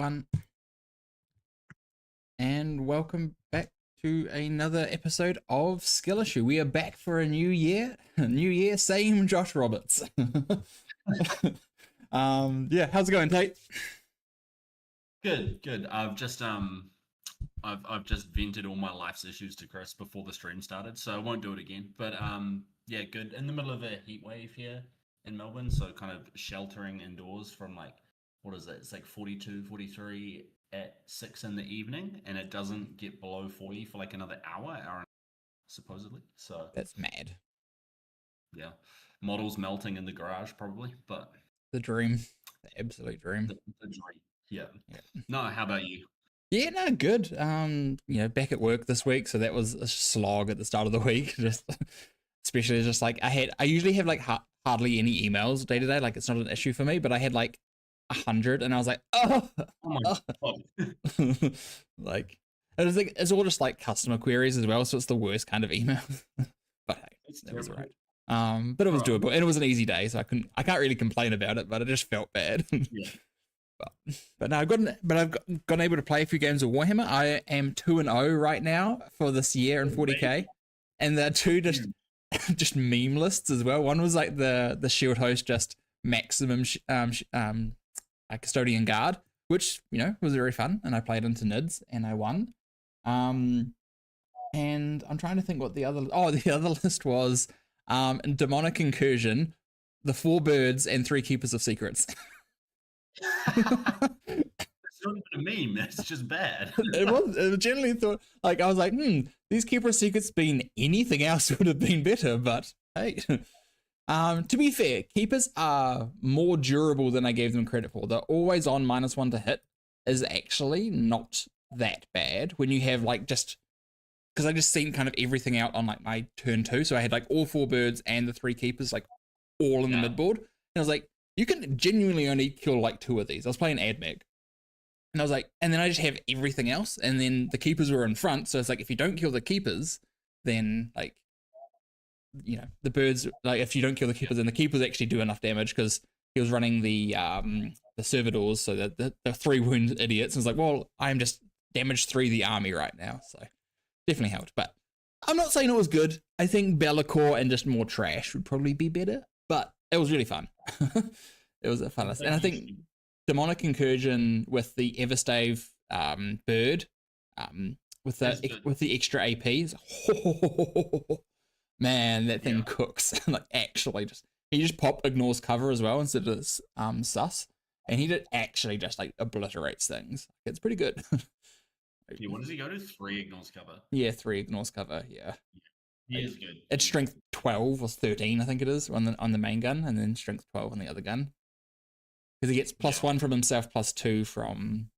one. And welcome back to another episode of Skill Issue. We are back for a new year. New year, same Josh Roberts. Yeah, how's it going, Tate? Good. I've just vented all my life's issues to Chris before the stream started, so I won't do it again. But yeah, good. In the middle of a heat wave here in Melbourne, so kind of sheltering indoors from like, what is it? It's like 42, 43 at 6 in the evening, and it doesn't get below 40 for like another hour supposedly. So That's mad. yeah, models melting in the garage probably, but The dream. The absolute dream. the dream. Yeah. Yeah. No, how about you? Yeah, no, good. Back at work this week, so that was a slog at the start of the week. Just especially just like I usually have like hardly any emails day to day. Like it's not an issue for me, but I had like 100, and I was like, oh, Oh my God. like it was like it's all just like customer queries as well, so it's the worst kind of email. But hey, that was alright. But it was doable, and it was an easy day, so I can't really complain about it, but it just felt bad. Yeah. But no, I've gotten able to play a few games of Warhammer. I am 2-0 right now for this year in 40k, and they're two just meme lists as well. One was like the shield host just maximum custodian guard, which was very fun, and I played into NIDS and I won. And I'm trying to think what the other list was demonic incursion, the 4 birds, and 3 keepers of secrets. It's not even a meme. It's just bad. It generally thought like I was like, these keeper of secrets being anything else would have been better, but hey. To be fair, keepers are more durable than I gave them credit for. They're always on -1 to hit is actually not that bad when you have like just because I just seen kind of everything out on like my turn 2, so I had like all 4 birds and the 3 keepers like all in the midboard, and I was like, you can genuinely only kill like 2 of these. I was playing AdMag, and I was like, and then I just have everything else, and then the keepers were in front, so it's like if you don't kill the keepers, then like the birds, like if you don't kill the keepers, then the keepers actually do enough damage because he was running the servitors, so that the 3 wound idiots, and it's like, well, I'm just damaged 3 the army right now, so definitely helped. But I'm not saying it was good. I think Be'lakor and just more trash would probably be better, but it was really fun. It was a fun list. And I think demonic incursion with the Everstave bird with the extra APs, man, that thing cooks. Like actually he just pop ignores cover as well instead of sus, and he actually just like obliterates things. It's pretty good. Yeah, what does he go to? 3 ignores cover. Yeah, 3 ignores cover. Yeah. He is good. It's strength 12 or 13, I think it is, on the main gun, and then strength 12 on the other gun. Because he gets +1 from himself, +2 from.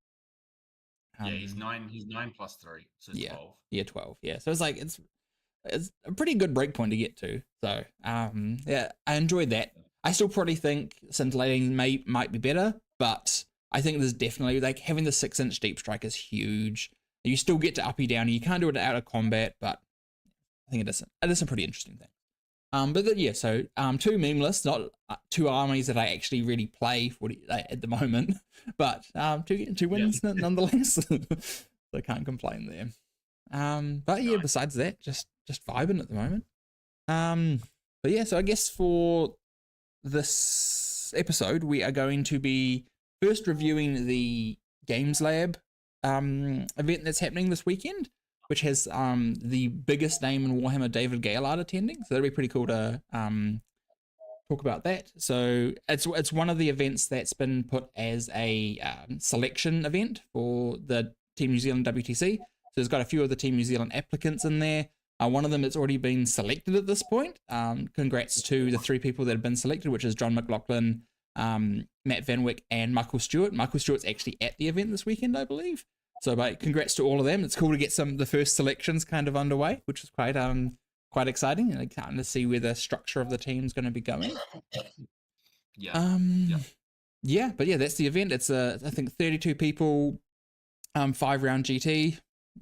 He's 9. He's 9 + 3, so 12. Yeah, 12. Yeah, so it's like it's a pretty good breakpoint to get to. So yeah, I enjoyed that. I still probably think scintillating might be better, but I think there's definitely like having the 6-inch deep strike is huge. You still get to uppy downy. You can't do it out of combat, but I think it is a pretty interesting thing. So 2 meme lists, not 2 armies that I actually really play at the moment, but 2 wins nonetheless. So I can't complain there. But yeah, besides that, just vibing at the moment. But yeah, so I guess for this episode, we are going to be first reviewing the Games Lab event that's happening this weekend, which has the biggest name in Warhammer, David Gaillard, attending. So that'll be pretty cool to talk about that. So it's one of the events that's been put as a selection event for the Team New Zealand WTC. So there's got a few of the Team New Zealand applicants in there. One of them has already been selected at this point. Congrats to the 3 people that have been selected, which is John McLaughlin, Matt Van Wyck, and Michael Stewart. Michael Stewart's actually at the event this weekend, I believe. So, congrats to all of them. It's cool to get the first selections kind of underway, which is quite exciting, and I kind of see where the structure of the team's going to be going. Yeah, but yeah, that's the event. It's I think 32 people, 5-round GT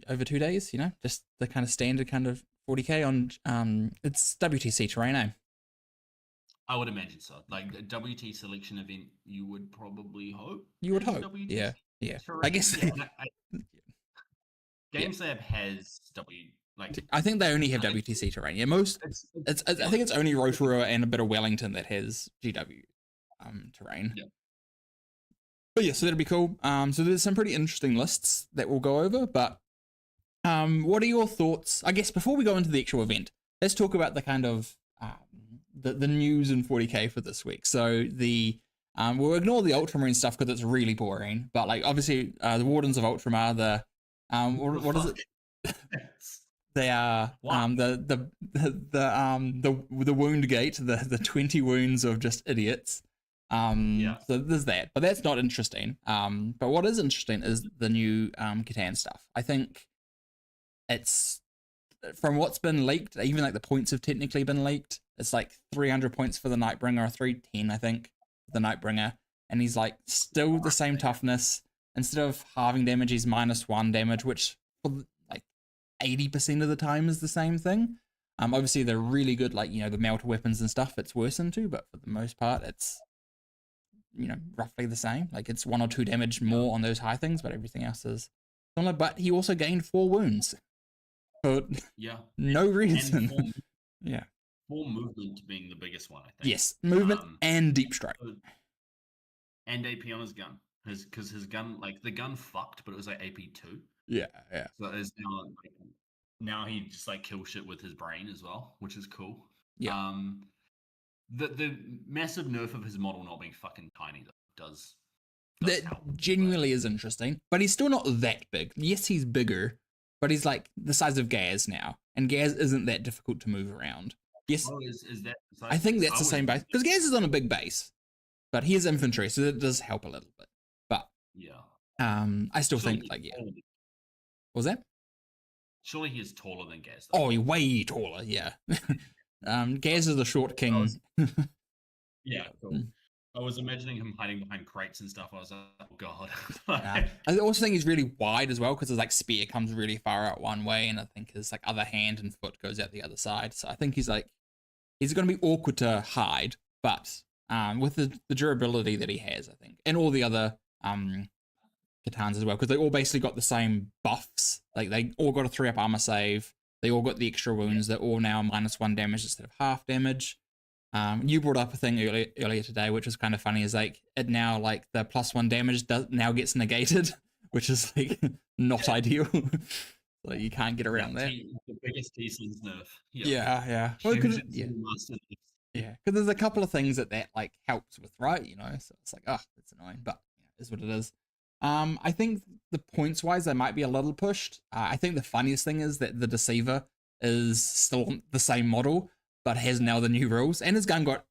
over 2 days. Just the kind of standard kind of 40k on it's WTC terrain, eh? I would imagine so. Like a WT selection event, you would probably hope. You would hope, yeah. Yeah, I terrain. guess. Yeah, and Yeah, GameStab has like I think they only have I think WTC terrain. Yeah, most. I think it's only Rotorua and a bit of Wellington that has GW terrain. Yeah. But yeah, so that'd be cool. So there's some pretty interesting lists that we'll go over. But what are your thoughts? I guess before we go into the actual event, let's talk about the kind of the news in 40k for this week. So we'll ignore the Ultramarine stuff because it's really boring. But like obviously the Wardens of Ultramar, what is it? They are the wound gate, the 20 wounds of just idiots. So there's that, but that's not interesting. But what is interesting is the new Catan stuff. I think it's from what's been leaked, even like the points have technically been leaked. It's like 300 points for the Nightbringer, or 310, I think, for the Nightbringer, and he's like still the same toughness. Instead of halving damage, he's -1 damage, which for like 80% of the time is the same thing. Obviously they're really good, like the melter weapons and stuff. It's worsened to, but for the most part, it's roughly the same. Like it's 1 or 2 damage more on those high things, but everything else is similar. But he also gained 4 wounds for no reason. And 4 movement being the biggest one, I think. Yes, movement and deep strike. And AP on his gun. Because his gun, like the gun fucked, but it was like AP2. Yeah. So it's now he just like kills shit with his brain as well, which is cool. Yeah. The massive nerf of his model not being fucking tiny does that help, genuinely is interesting, but he's still not that big. Yes, he's bigger, but he's like the size of Gaz now, and Gaz isn't that difficult to move around. Yes, is that? I think that's the same base because Gaz is on a big base, but he is infantry, so that does help a little bit. But I still think like what was that? Surely he is taller than Gaz. Oh, he's way taller. Yeah. Gaz is the short king. Yeah, cool. I was imagining him hiding behind crates and stuff. I was like, oh god. I also think he's really wide as well because his like spear comes really far out one way, and I think his like other hand and foot goes out the other side. So I think he's going to be awkward to hide, but with the durability that he has, I think, and all the other Catans as well, because they all basically got the same buffs. Like they all got a 3-up armor save. They all got the extra wounds. They're all now -1 damage instead of half damage. You brought up a thing earlier today, which was kind of funny. Is like it now like the +1 damage now gets negated, which is like not ideal. Like you can't get around that. The biggest T-Sons nerf. Yeah. Well, because there's a couple of things that like helps with, right? So it's like, it's annoying, but is what it is. I think the points wise, they might be a little pushed. I think the funniest thing is that the Deceiver is still the same model, but has now the new rules, and his gun got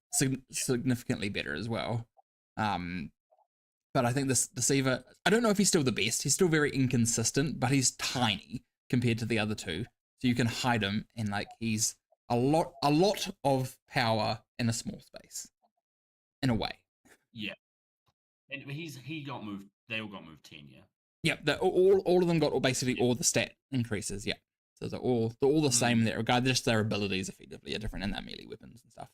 significantly better as well. But I think this Deceiver, I don't know if he's still the best. He's still very inconsistent, but he's tiny compared to the other two, so you can hide him, and like he's a lot of power in a small space, in a way. Yeah, and he got moved. They all got moved 10, yeah. Yeah, all of them got basically all the stat increases. Yeah, so they're all the same in that regard. Just their abilities effectively are different in their melee weapons and stuff.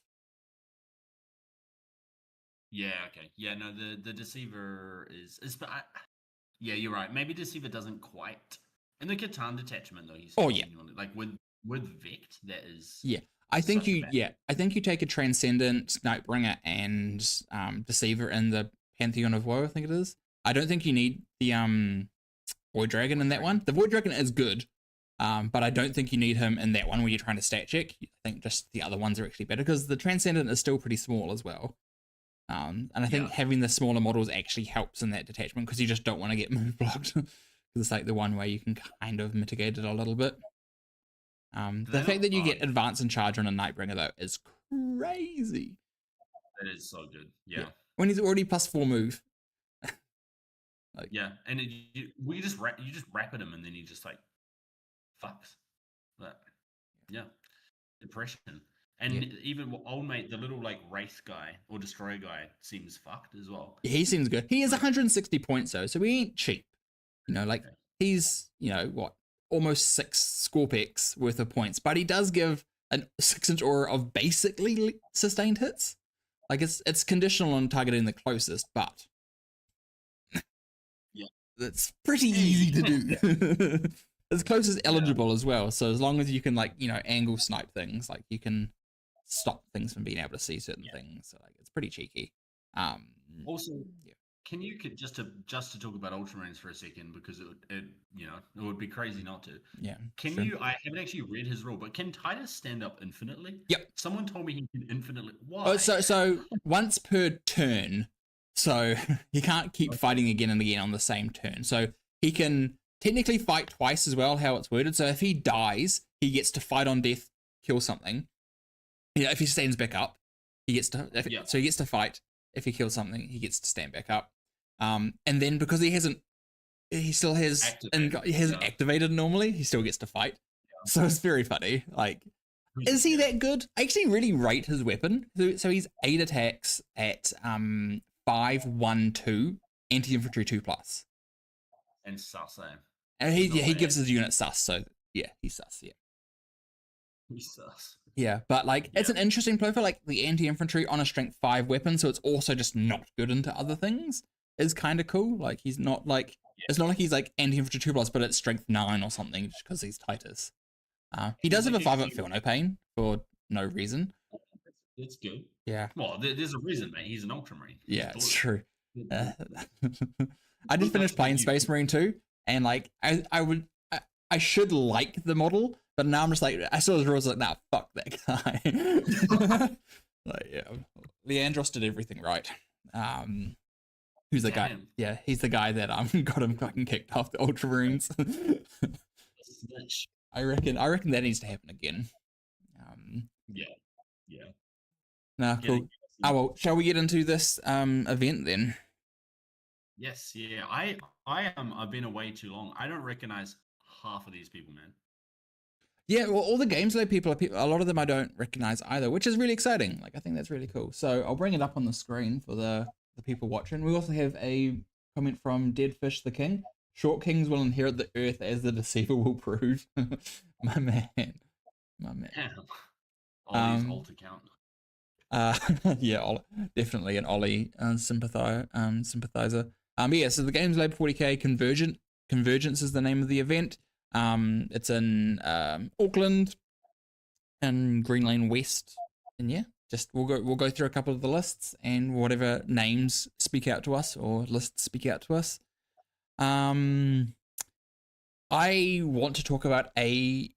Yeah. Okay. Yeah. No. The Deceiver is. Yeah, you're right. Maybe Deceiver doesn't quite. In the Catan detachment though, he's like with Vect. That is. Yeah. I think you take a Transcendent, Nightbringer, and Deceiver in the Pantheon of Woe. I think it is. I don't think you need the Void Dragon in that one. The Void Dragon is good, but I don't think you need him in that one where you're trying to stat check. I think just the other ones are actually better because the Transcendent is still pretty small as well. And I think having the smaller models actually helps in that detachment because you just don't want to get move blocked. Because it's like the one way you can kind of mitigate it a little bit. The fact that you get advance and charge on a Nightbringer though is crazy. That is so good. Yeah. When he's already +4 move. And you just rapid him and then he just like fucks. But depression. And even old mate, the little like wraith guy or destroyer guy seems fucked as well. Yeah, he seems good. He has 160 points though, so he ain't cheap. He's almost 6 Scorpex worth of points, but he does give a 6-inch aura of basically sustained hits. Like it's conditional on targeting the closest, but that's pretty easy to do. As close as Yeah. eligible as well. So as long as you can like, angle snipe things, like you can stop things from being able to see certain things. So like it's pretty cheeky. Also, yeah. can you just to talk about Ultramarines for a second because it would be crazy not to. Yeah. Can sure. you? I haven't actually read his rule, but can Titus stand up infinitely? Yep. Someone told me he can infinitely. Why? Oh, so once per turn. So he can't keep fighting again and again on the same turn. So he can technically fight twice as well, how it's worded. So if he dies, he gets to fight on death, kill something. If he stands back up, he gets to. So he gets to fight. If he kills something, he gets to stand back up. And then because he still has he hasn't activated normally, he still gets to fight. Yeah. So it's very funny. Like, is he that good? I actually really rate his weapon. So he's 8 attacks at 5-1-2 anti-infantry 2+. And sus, eh? And he gives his unit sus. So yeah, he's sus. Yeah. He's sus. Yeah, but like it's an interesting profile, like the anti-infantry on a strength 5 weapon, so it's also just not good into other things. Is kind of cool. Like he's not like it's not like he's like anti-infantry 2+, but it's strength 9 or something just because he's Titus. He does have a 5 up feel no pain for no reason. It's good. Yeah. Well, there's a reason, mate. He's an Ultramarine. Yeah, it's true. I just finished playing Space Marine 2, and like I should like the model, but now I'm just like, I saw his rules like, nah, fuck that guy. Like, yeah, Leandros did everything right. Who's the guy? Yeah, he's the guy that got him fucking kicked off the Ultramarines. I reckon that needs to happen again. Yeah. Nah, cool. Oh well, shall we get into this event then? Yes, yeah. I've been away too long. I don't recognize half of these people, man. Yeah, well, all the Gameslay people are a lot of them I don't recognize either, which is really exciting. Like, I think that's really cool. So I'll bring it up on the screen for the people watching. We also have a comment from Deadfish the King. Short kings will inherit the earth as the deceiver will prove. My man. Ollie's alt account. Yeah, definitely an Ollie sympathizer. Yeah, so the Games Lab 40k Convergence is the name of the event. It's in Auckland and Green Lane West, and yeah, just we'll go through a couple of the lists and whatever names speak out to us or lists speak out to us. I want to talk about a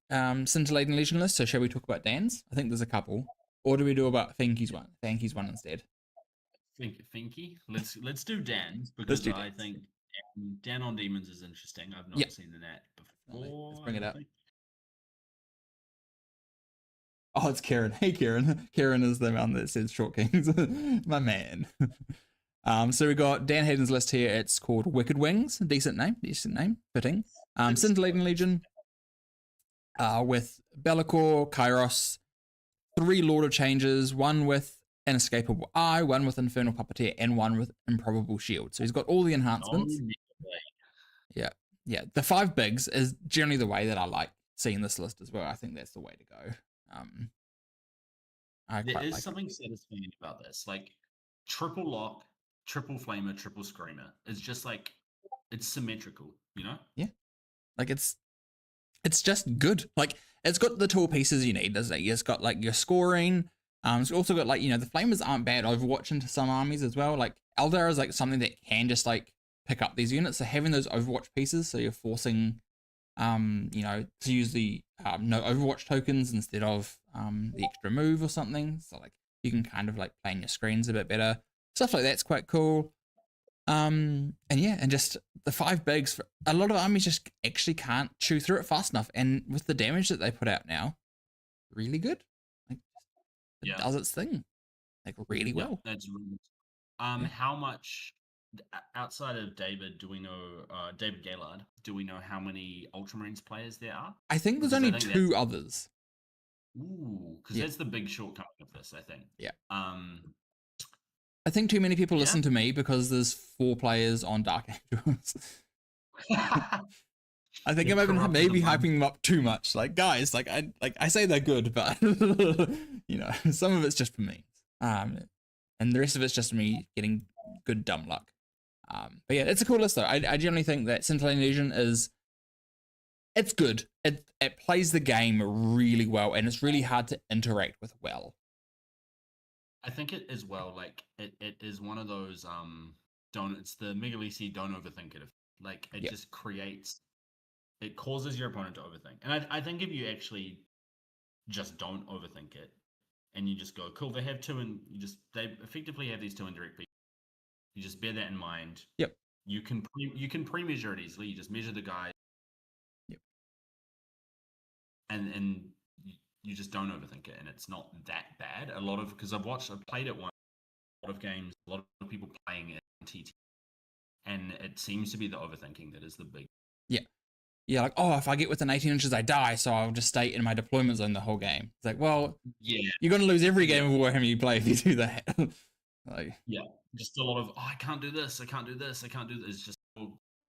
Scintillating Legion list, so shall we talk about Dan's? I think there's a couple. Or do we do about Finky's one? Finky's one instead. Finky? Let's do Dan's because I think Dan on Demons is interesting. I've not seen the net before. Let's bring it up. Oh, it's Kieran. Hey, Kieran. Kieran is the one that says Short Kings. My man. So we got Dan Hayden's list here. It's called Wicked Wings. Decent name. Fitting. Scintillating Legion. With Be'lakor, Kairos, 3 Lord of Changes, 1 with Inescapable Eye, 1 with Infernal Puppeteer, and 1 with Improbable Shield. So he's got all the enhancements. Yeah. The 5 bigs is generally the way that I like seeing this list as well. I think that's the way to go. There is something satisfying about this. Like, triple lock, triple flamer, triple screamer. It's just like, it's symmetrical, you know? Yeah. Like, it's just good. Like, it's got the tool pieces you need, doesn't it? It's got like your scoring. It's also got like, the flamers aren't bad Overwatch into some armies as well. Like Eldar is like something that can just like pick up these units. So having those Overwatch pieces, so you're forcing, to use the no Overwatch tokens instead of the extra move or something. So like you can kind of like plan your screens a bit better. Stuff like that's quite cool. And just the 5 bigs for a lot of armies just actually can't chew through it fast enough. And with the damage that they put out now, really good. Like it does its thing, like really well. That's really how much outside of David do we know? David Gaylord, do we know how many Ultramarines players there are? I think there's only 2 others. Ooh, because that's the big shortcoming of this, I think. Yeah. I think too many people listen to me because there's 4 players on Dark Angels. I think I'm maybe hyping them up too much. Like, guys, like I say they're good, but some of it's just for me. And the rest of it's just me getting good dumb luck. But yeah, it's a cool list though. I generally think that Scintillating Legion it's good. It plays the game really well, and it's really hard to interact with well. I think it as well. Like it is one of those don't. It's the Megalisi don't overthink it. Like it Yep. just creates. It causes your opponent to overthink, and I think if you actually just don't overthink it, and you just go cool, they have two, and they effectively have these two indirect people. You just bear that in mind. Yep. You can pre-measure it easily. You just measure the guy. Yep. And you just don't overthink it, and it's not that bad. Because I've played it once, a lot of games, a lot of people playing it on TT, and it seems to be the overthinking that is the big. Yeah, like, oh, if I get within 18 inches, I die, so I'll just stay in my deployment zone the whole game. It's like, well, yeah, you're going to lose every game of Warhammer you play if you do that. like, yeah, just a lot of, I can't do this, I can't do this, I can't do this. It's just,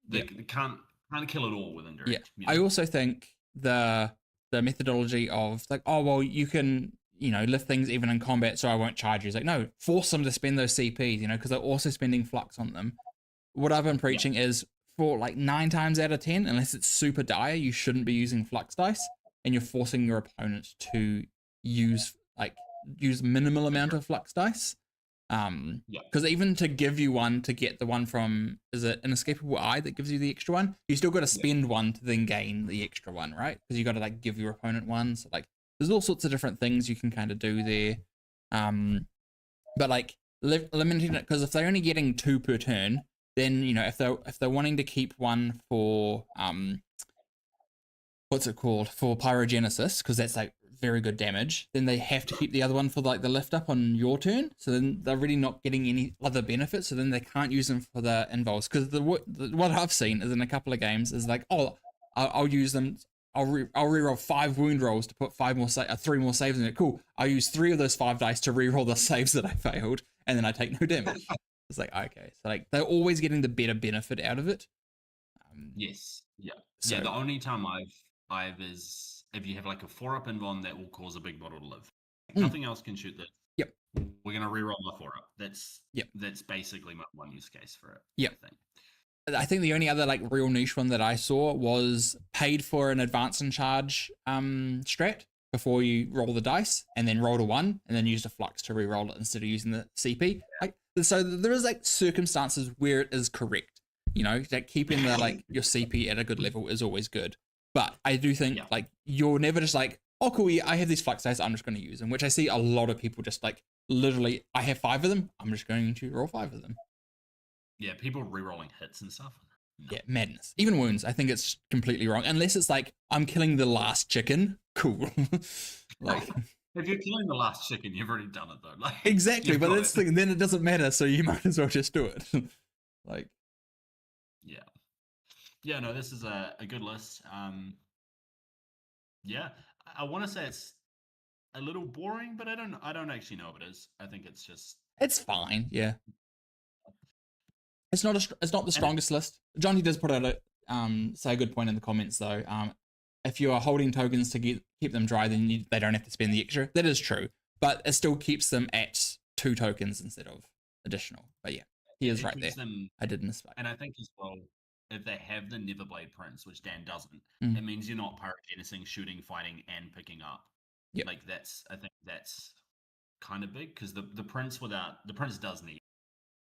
they can't kill it all with indirect. Yeah, you know? I also think the methodology of like, oh, well, you can, lift things even in combat, so I won't charge you. It's like, no, force them to spend those CPs, because they're also spending flux on them. What I've been preaching is for like 9 times out of 10, unless it's super dire, you shouldn't be using flux dice, and you're forcing your opponent to use minimal amount of flux dice. Because even to give you one to get the one from, is it Inescapable Eye that gives you the extra one? You still got to spend one to then gain the extra one, right? Because you got to like give your opponent one. So like, there's all sorts of different things you can kind of do there. But like limiting it, because if they're only getting 2 per turn, then if they're wanting to keep one for what's it called, for pyrogenesis, because that's like very good damage, then they have to keep the other one for like the lift up on your turn. So then they're really not getting any other benefits. So then they can't use them for the involves. Because what I've seen is in a couple of games is like, oh, I'll use them. I'll reroll 5 wound rolls to put 3 more saves in it. Cool. I'll use 3 of those 5 dice to reroll the saves that I failed, and then I take no damage. It's like, okay, so like they're always getting the better benefit out of it. Yes. Yeah. So, yeah. The only time I've is if you have like a 4-up invuln that will cause a big model to live. Nothing else can shoot that. Yep. We're gonna reroll my 4-up. That's basically my one use case for it. Yep. I think the only other like real niche one that I saw was paid for an advance and charge strat before you roll the dice, and then roll a 1 and then use a flux to re-roll it instead of using the CP. So there is like circumstances where it is correct, that keeping the like your CP at a good level is always good. But I do think like you're never just like, oh cool, I have these flux dice, I'm just going to use them, which I see a lot of people just like literally, I have 5 of them, I'm just going to roll 5 of them. Yeah, people re-rolling hits and stuff. No. Yeah, madness. Even wounds, I think it's completely wrong. Unless it's like, I'm killing the last chicken. Cool. Like, if you're killing the last chicken, you've already done it though. Like, exactly, but that's the thing, then it doesn't matter, so you might as well just do it. Like, yeah, no, this is a good list. Yeah, I want to say it's a little boring, but I don't actually know if it is. I think it's fine. Yeah. It's not the strongest list. Johnny does put out say a good point in the comments though. If you are holding tokens to keep them dry, then they don't have to spend the extra. That is true, but it still keeps them at 2 tokens instead of additional. But yeah, he is right there. I did mistake. And I think as well, if they have the Neverblade Prince, which Dan doesn't, it means you're not pyrogenesing, shooting, fighting, and picking up. Yeah, like I think that's kind of big because the Prince does need.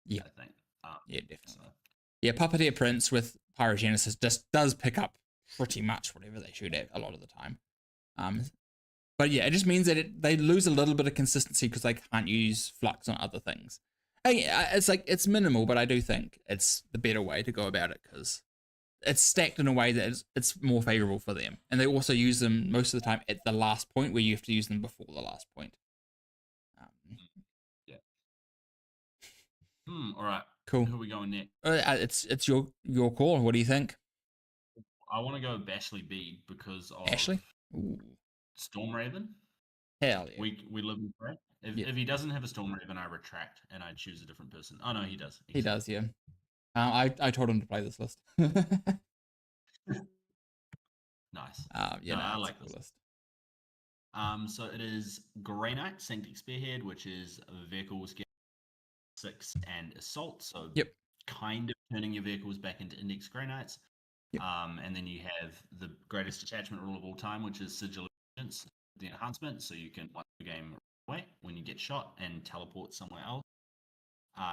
Yeah, I think. Yeah, definitely. So. Yeah, Puppeteer Prince with pyrogenesis just does pick up pretty much whatever they shoot at a lot of the time. But yeah, it just means that they lose a little bit of consistency because they can't use flux on other things. It's minimal, but I do think it's the better way to go about it because it's stacked in a way that it's more favorable for them. And they also use them most of the time at the last point where you have to use them before the last point. Yeah. All right. Cool. Who are we going next? It's your call. What do you think? I want to go Bashley Bede because of Ashley? Stormraven. Hell yeah. We live in Brad. If he doesn't have a Stormraven, I retract and I choose a different person. Oh no, he does. He does, yeah. I told him to play this list. Nice. I like this list. So it is Grey Knight, Sanctic Spearhead, which is vehicles get 6 and assault. So kind of turning your vehicles back into index Grey Knights. Yep. And then you have the greatest attachment rule of all time, which is Sigil Agents, the enhancement, so you can watch the game away when you get shot and teleport somewhere else.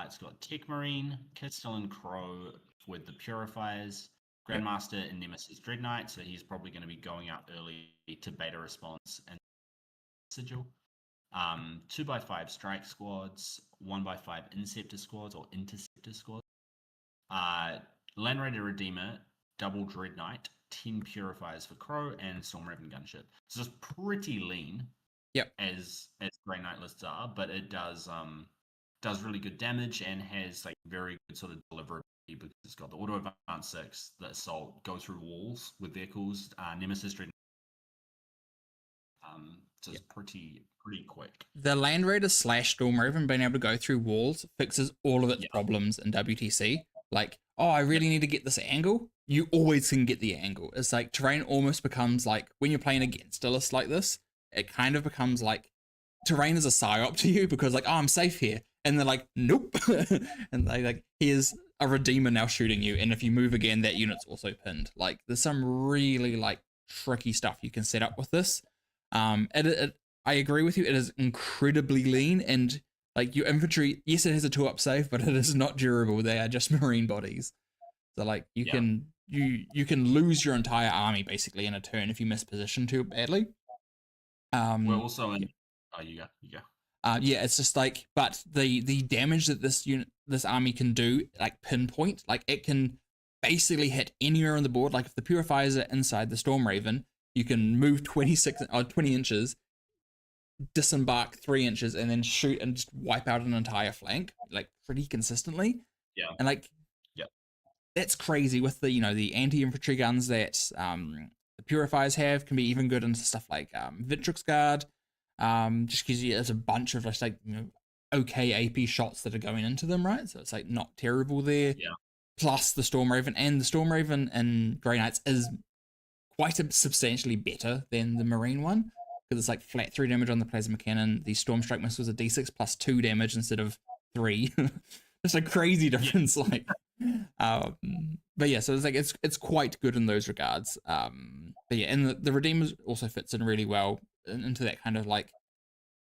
It's got Tech Marine, Castellan Crow with the Purifiers, Grandmaster and Nemesis Dreadknight, so he's probably going to be going out early to beta response and Sigil. 2x5 strike squads, 1x5 Inceptor squads or Interceptor squads. Land Raider Redeemer, double Dreadknight, 10 Purifiers for Crow, and Stormraven Gunship. So it's pretty lean. Yep. As Grey Knight lists are, but it does really good damage and has like very good sort of deliverability because it's got the auto advance 6, the assault, go through walls with vehicles, Nemesis Dreadknight. So it's pretty quick. The Land Raider / Stormraven being able to go through walls fixes all of its problems in WTC. Like, oh, I really need to get this angle. You always can get the angle. It's like terrain almost becomes like, when you're playing against a list like this, it kind of becomes like terrain is a psyop to you because like, oh, I'm safe here. And they're like, nope. And they like, here's a Redeemer now shooting you. And if you move again, that unit's also pinned. Like, there's some really like tricky stuff you can set up with this. I agree with you. It is incredibly lean, and like your infantry, yes, it has a 2-up save, but it is not durable. They are just marine bodies. So like you can lose your entire army basically in a turn if you miss position too badly. We're also in. Oh, you go. Yeah, it's just like, but the damage that this army can do, like pinpoint, like it can basically hit anywhere on the board. Like if the Purifiers are inside the Stormraven, you can move 20 inches, disembark 3 inches, and then shoot and just wipe out an entire flank, like pretty consistently. Yeah. And like, that's crazy with the, the anti-infantry guns that the Purifiers have, can be even good into stuff like Victrix Guard, just because there's a bunch of just like, okay AP shots that are going into them, right? So it's like not terrible there. Yeah. Plus the Stormraven, and the Stormraven in Grey Knights is quite substantially better than the Marine one, because it's like flat 3 damage on the plasma cannon. The Storm Strike missile was a d6 plus 2 damage instead of 3. It's a crazy difference. Like, but yeah, so it's like it's quite good in those regards. But yeah, and the Redeemer also fits in really well into that kind of like,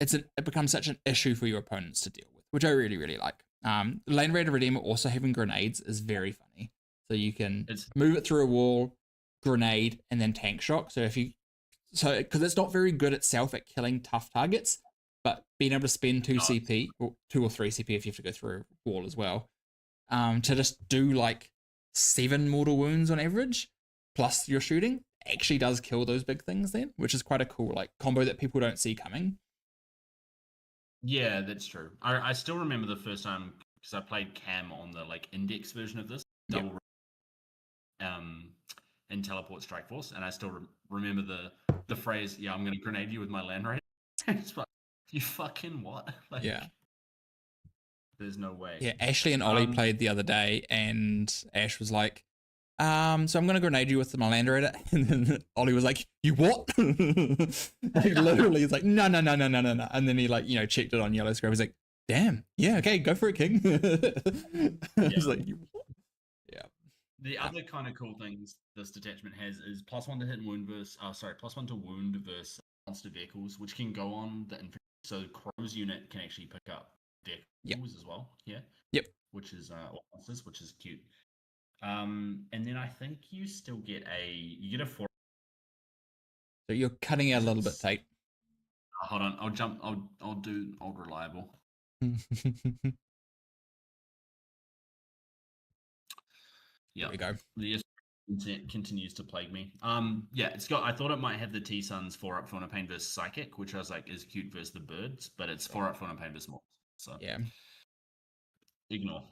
it becomes such an issue for your opponents to deal with, which I really really like. Land Raider Redeemer also having grenades is very funny. So you can move it through a wall, grenade, and then tank shock. So because it's not very good itself at killing tough targets, but being able to spend 2 CP, or 2 or 3 CP if you have to go through a wall as well, to just do like 7 mortal wounds on average, plus your shooting, actually does kill those big things then, which is quite a cool like combo that people don't see coming. Yeah, that's true. I still remember the first time, because I played Cam on the like index version of this, double in Teleport Strike Force, and I still remember the phrase, "Yeah, I'm going to grenade you with my Land Raider." It's like, you fucking what? Like, yeah. There's no way. Yeah, Ashley and Ollie played the other day, and Ash was like, so I'm going to grenade you with my Land Raider. And then Ollie was like, you what? Like, literally, it's like, no. And then he like, checked it on yellow screen. He's like, damn, yeah, okay, go for it, King. I was like, you what? Yeah. The other kind of cool things this detachment has is +1 to hit and wound +1 to wound versus monster vehicles, which can go on the infantry. So Crow's unit can actually pick up vehicles as well. Yeah. Yep. Which is monsters, which is cute. And then I think you still get a 4. So you're cutting out a little bit, Tait. Hold on, I'll do old reliable. Yeah, there we go. The continues to plague me. Yeah, it's got. I thought it might have the T Suns 4-up Fauna Pain versus Psychic, which I was like is cute versus the birds, but it's 4-up Fauna Pain versus Morphs. So yeah, ignore.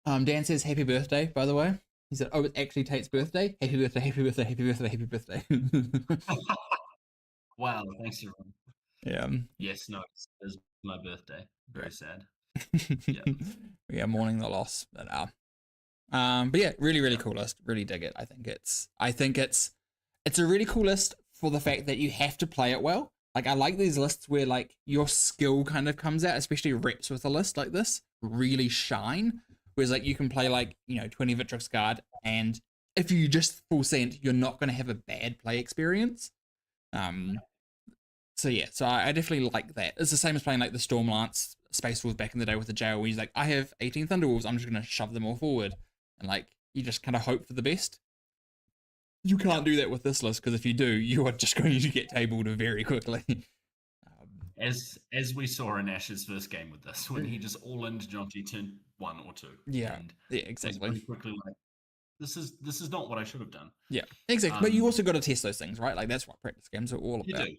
Dan says happy birthday, by the way. He said, oh, it's actually Tait's birthday. Happy birthday, happy birthday, happy birthday, happy birthday. Wow, thanks everyone. Yeah. Yes, no, it's my birthday. Very sad. Yeah. We are mourning the loss, but yeah, really, really cool list. Really dig it. I think it's a really cool list for the fact that you have to play it well. Like, I like these lists where like your skill kind of comes out, especially reps with a list like this really shine, Whereas like you can play like 20 Vitrix Guard, and if you just full send, you're not going to have a bad play experience. Um, so yeah, so I definitely like that. It's the same as playing like the Stormlance Space Wolves back in the day with the jail, where he's like, I have 18 Thunderwolves, I'm just going to shove them all forward, and like you just kind of hope for the best. You can't do that with this list, because if you do, you are just going to get tabled very quickly. As we saw in Ash's first game with this, when he just all into Jonty turn 1 or 2. Yeah, And yeah, was exactly. pretty quickly like, this is not what I should have done. Yeah, exactly. But you also got to test those things, right? Like that's what practice games are all You about. do.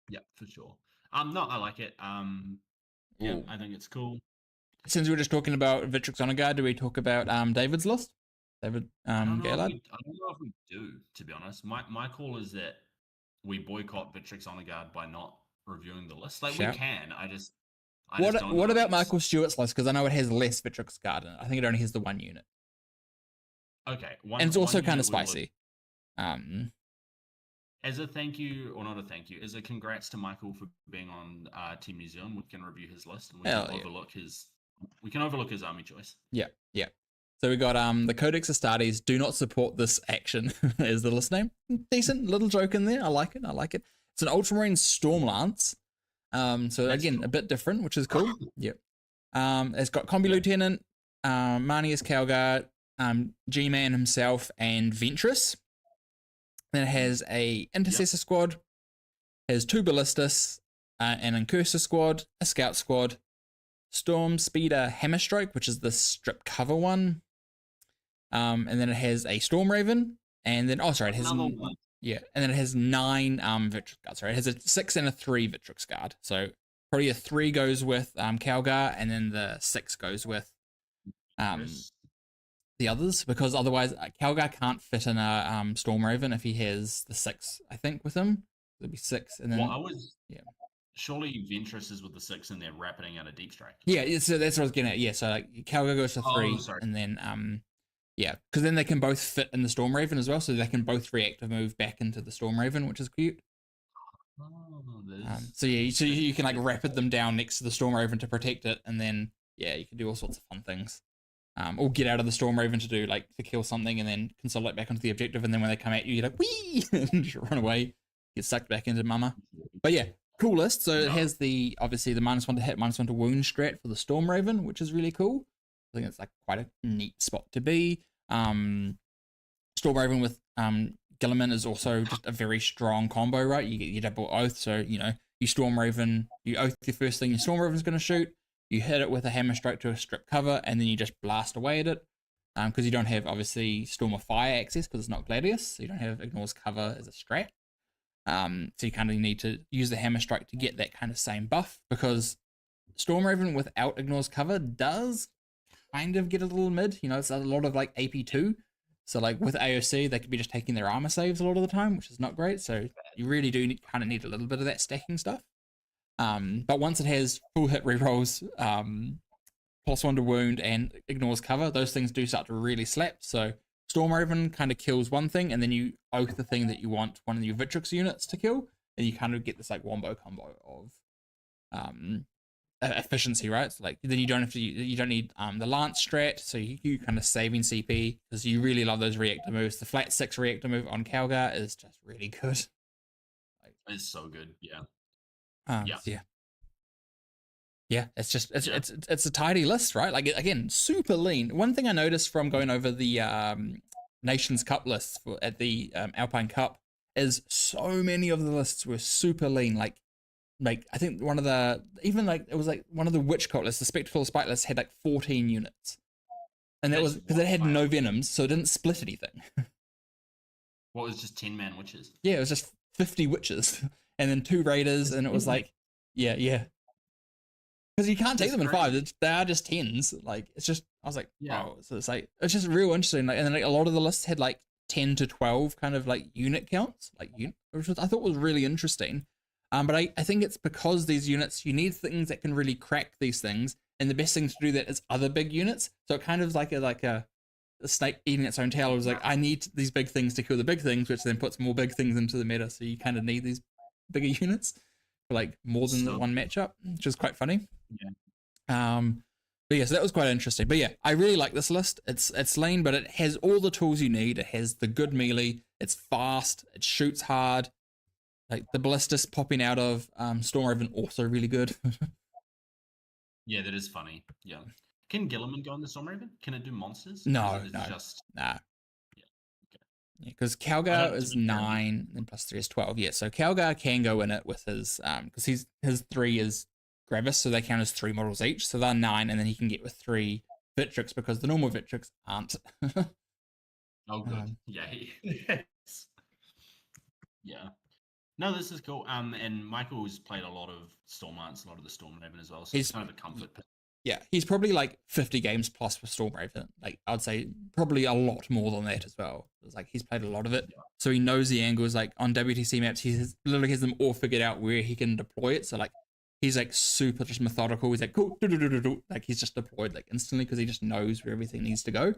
Yeah, for sure. No, I like it. Yeah, Ooh. I think it's cool. Since we were just talking about Vitrix Honor Guard, do we talk about David's list? David Gaylord? I don't know if we do, to be honest. My call is that we boycott Vitrix Honor Guard by not reviewing the list. Like, we can. I just don't What know. about Michael Stewart's list? Because I know it has less Vitrix Guard in it. I think it only has the 1 unit. Okay. And it's also kind of spicy. As a thank you, or not a thank you, as a congrats to Michael for being on Team New Zealand, we can review his list and we can overlook his army choice. Yeah. So we got the Codex Astartes do not support this action is the list name. Decent little joke in there. I like it. It's an Ultramarine Stormlance. So that's again cool. A bit different, which is cool. Yep. It's got Combi Lieutenant, Marnius Calgar, G-Man himself, and Ventress. Then it has a Intercessor squad, has 2 Ballistas, an Incursor squad, a Scout squad, Storm Speeder Hammerstrike, which is the strip cover one. And then it has a Storm Raven, and then it has and then it has 9 Vitrix Guards. Sorry, it has a 6 and a 3 Vitrix Guard. So probably a 3 goes with Calgar, and then the 6 goes with the others, because otherwise Calgar can't fit in a Storm Raven if he has the 6, I think, with him. It'll be 6, and then surely Ventress is with the 6 and they're rapiding out a Deep Strike. Yeah, so that's what I was getting at. Yeah, so like Calgar goes to 3, and then because then they can both fit in the Storm Raven as well, so they can both reactive move back into the Storm Raven, which is cute. So you can like rapid them down next to the Storm Raven to protect it, and then you can do all sorts of fun things. Or get out of the Storm Raven to kill something, and then consolidate back onto the objective, and then when they come at you, you're like, wee, and just run away, get sucked back into mama. But yeah, cool list. So it has obviously the -1 to hit, -1 to wound strat for the Storm Raven, which is really cool. I think it's like quite a neat spot to be. Storm Raven with Gilliman is also just a very strong combo, right? You get your double oath, so you Storm Raven, you oath the first thing your Storm Raven's going to shoot. You hit it with a hammer strike to a strip cover, and then you just blast away at it. Because you don't have, obviously, Storm of Fire access, because it's not Gladius, so you don't have Ignores cover as a strat. So you kind of need to use the hammer strike to get that kind of same buff, because Storm Raven without Ignores cover does kind of get a little mid. It's a lot of like AP2. So like with AOC, they could be just taking their armor saves a lot of the time, which is not great. So you really do kind of need a little bit of that stacking stuff. But once it has full hit rerolls, +1 to wound, and Ignores cover, those things do start to really slap. So Storm Raven kind of kills one thing, and then you oath the thing that you want one of your Vitrix units to kill, and you kind of get this like wombo combo of efficiency, right? So like then you don't need the Lance strat, so you kind of saving CP, because you really love those reactor moves. The flat 6 reactor move on Calgar is just really good. It's so good, yeah. It's a tidy list, right? Like, again, super lean. One thing I noticed from going over the Nations Cup lists at the Alpine Cup is so many of the lists were super lean. Like I think one of the Witch Cult lists, the Spectral Spite list, had like 14 units, and that was because it had no venoms, so it didn't split anything. What was just 10-man witches? Yeah, it was just 50 witches, and then 2 raiders, and it was like, yeah. Because you can't take them in 5. They are just 10s. Like, it's just, I was like, wow. So it's like, it's just real interesting. Like, and then like, a lot of the lists had like 10 to 12 kind of like unit counts, which I thought was really interesting. But I think it's because these units, you need things that can really crack these things. And the best thing to do that is other big units. So it kind of is like a snake eating its own tail. It was like, I need these big things to kill the big things, which then puts more big things into the meta. So you kind of need these bigger units for like more than the one matchup, which is quite funny. Yeah. But yes, that was quite interesting. But yeah, I really like this list. It's lean, but it has all the tools you need. It has the good melee. It's fast. It shoots hard. Like the ballistas popping out of Stormraven also really good. Yeah, that is funny. Yeah. Can Gilliman go in the Stormraven? Can it do monsters? No, Is it no, just nah. yeah? Okay. Yeah, because I Calgar don't. To is be fair, 9 and plus 3 is 12. Yeah, so Calgar can go in it with his because his 3 is Gravis, so they count as 3 models each. So they're 9, and then he can get with 3 Victrix because the normal Victrix aren't. oh, good. Yeah. Yes. Yeah. No, this is cool. And Michael's played a lot of Stormlance, a lot of the Stormraven as well, so it's he's kind of a comfort. yeah, he's probably like 50 games plus with Stormraven. Like I'd say probably a lot more than that as well. It's like he's played a lot of it, Yeah. so he knows the angles. Like on WTC maps, literally has them all figured out where he can deploy it. So like he's like super just methodical. He's like cool, like he's just deployed like instantly because he just knows where everything needs to go,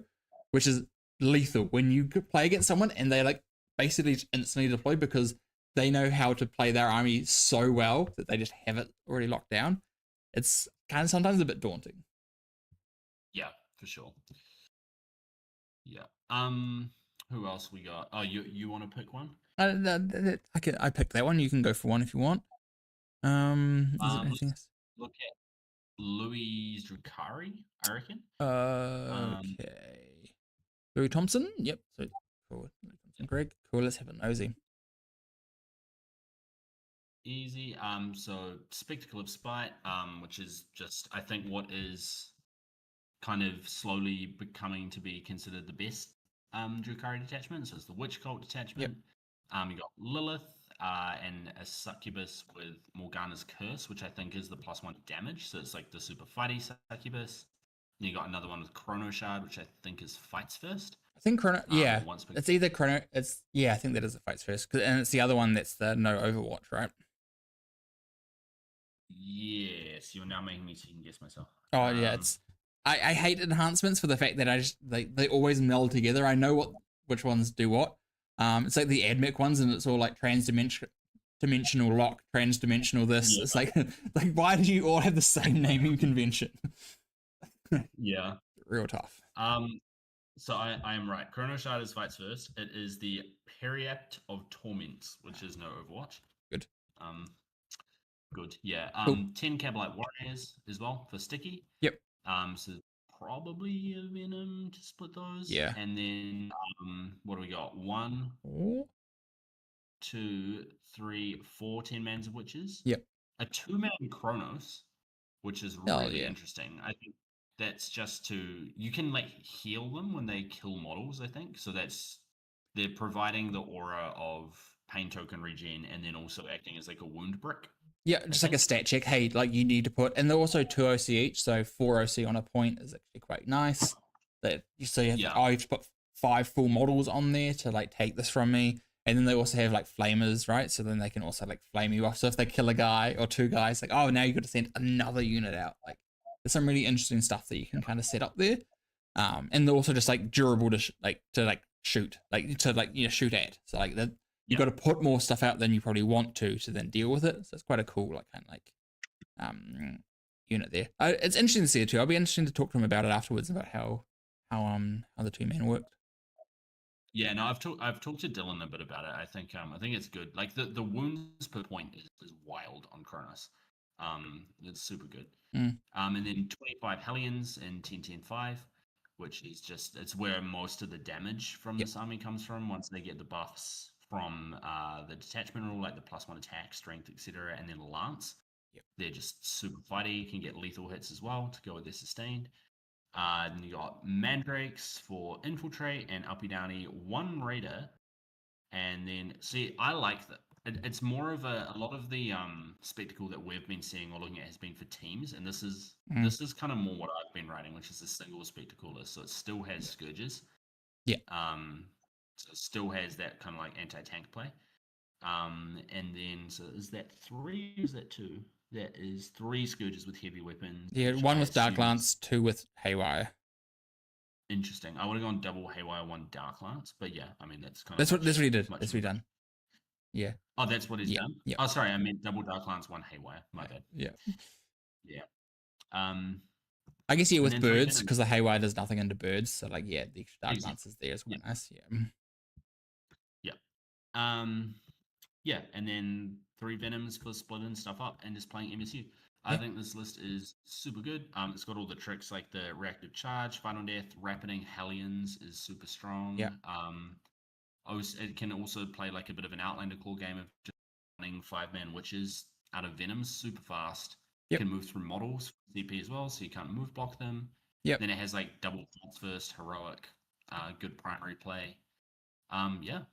which is lethal when you play against someone and they like basically just instantly deploy because they know how to play their army so well that they just have it already locked down. It's kind of sometimes a bit daunting. Yeah, for sure. Yeah. Who else we got? Oh, you want to pick one? I picked that one. You can go for one if you want. Is there anything else? Look at Louis Drukari, I reckon. Okay. Louis Thompson. Yep. So cool. Louis Thompson. Greg. Cool. Let's have a nosy. Easy. So Spectacle of Spite, which is just I think what is kind of slowly becoming to be considered the best Drukari detachment. So it's the Witch Cult detachment. Yep. You got Lilith and a Succubus with Morgana's Curse, which I think is the +1 damage. So it's like the super fighty Succubus. And you got another one with Chrono Shard, which I think is fights first. I think Chrono. Yeah, it's either Chrono. It's I think that is the fights first, and it's the other one that's the no Overwatch, right? Yes, you're now making me second guess myself. Oh yeah, it's I hate enhancements for the fact that I just they always meld together. I know which ones do what. It's like the AdMech ones, and it's all like dimensional lock, transdimensional this. Yeah. It's like why do you all have the same naming convention? Yeah, real tough. So I am right. Chrono Shard is fights first. It is the Periapt of Torments, which is no Overwatch. Good. Good. Yeah. Cool. 10 Cabalite Warriors as well for Sticky. Yep. So probably a Venom to split those. Yeah. And then what do we got? 1, 2, 3, 4 10-mans of Witches. Yep. A 2-man Kronos, which is really interesting. I think that's just you can like heal them when they kill models, I think. So they're providing the aura of pain token regen and then also acting as like a wound brick. Yeah, just like a stat check. Hey, like you need to put, and they're also 2 OC each, so 4 OC on a point is actually quite nice. That so you have to put 5 full models on there to like take this from me, and then they also have like flamers, right? So then they can also like flame you off. So if they kill a guy or 2 guys, like now you got to send another unit out. Like there's some really interesting stuff that you can kind of set up there, and they're also just like durable to shoot, shoot at. So like that. You got to put more stuff out than you probably want to then deal with it. So it's quite a cool unit there. It's interesting to see it too. I'll be interested to talk to him about it afterwards about how the 2-man worked. Yeah, no, I've talked to Dylan a bit about it. I think it's good. Like the wounds per point is wild on Kronos. It's super good. And then 25 Hellions in 10-10-5, which is it's where most of the damage from this army comes from once they get the buffs from the detachment rule, like the +1 attack, strength, etc., and then Lance. They're just super fighty, can get lethal hits as well to go with their sustained. Then you got Mandrakes for infiltrate and uppy downy 1 raider. And then, see, I like that. It's more of a lot of the spectacle that we've been seeing or looking at has been for teams, and this is kind of more what I've been writing, which is a single spectacle list. So it still has Scourges. Yeah. So it still has that kind of like anti-tank play. And then, so is that 3 or is that 2? That is 3 Scourges with heavy weapons. Yeah, 1 with Dark Lance, 2 with Haywire. Interesting. I would have gone double Haywire, 1 Dark Lance, but yeah, I mean that's kind of that's what he did. That's what he done. Yeah. Oh, that's what he's done. Yeah. Oh, sorry, I meant double Dark Lance, 1 Haywire. My bad. Yeah. Yeah. I guess, yeah, And with then 3 birds, Venoms. because the Haywire does nothing into birds. So, like, yeah, the extra dark Exactly. lances there is Yeah. quite nice. Yeah. Yeah. Um, yeah, and then 3 Venoms for splitting stuff up and just playing MSU. I Yeah. think this list is super good. It's got all the tricks like the reactive charge, fight on death, rapiding Hellions is super Yeah. strong. It can also play like a bit of an Outlander core game of just running 5-man witches out of Venoms super fast. Yep. Can move through models CP as well, so you can't move block them. Yep. Then it has like double thoughts first, heroic, good primary play. Yeah,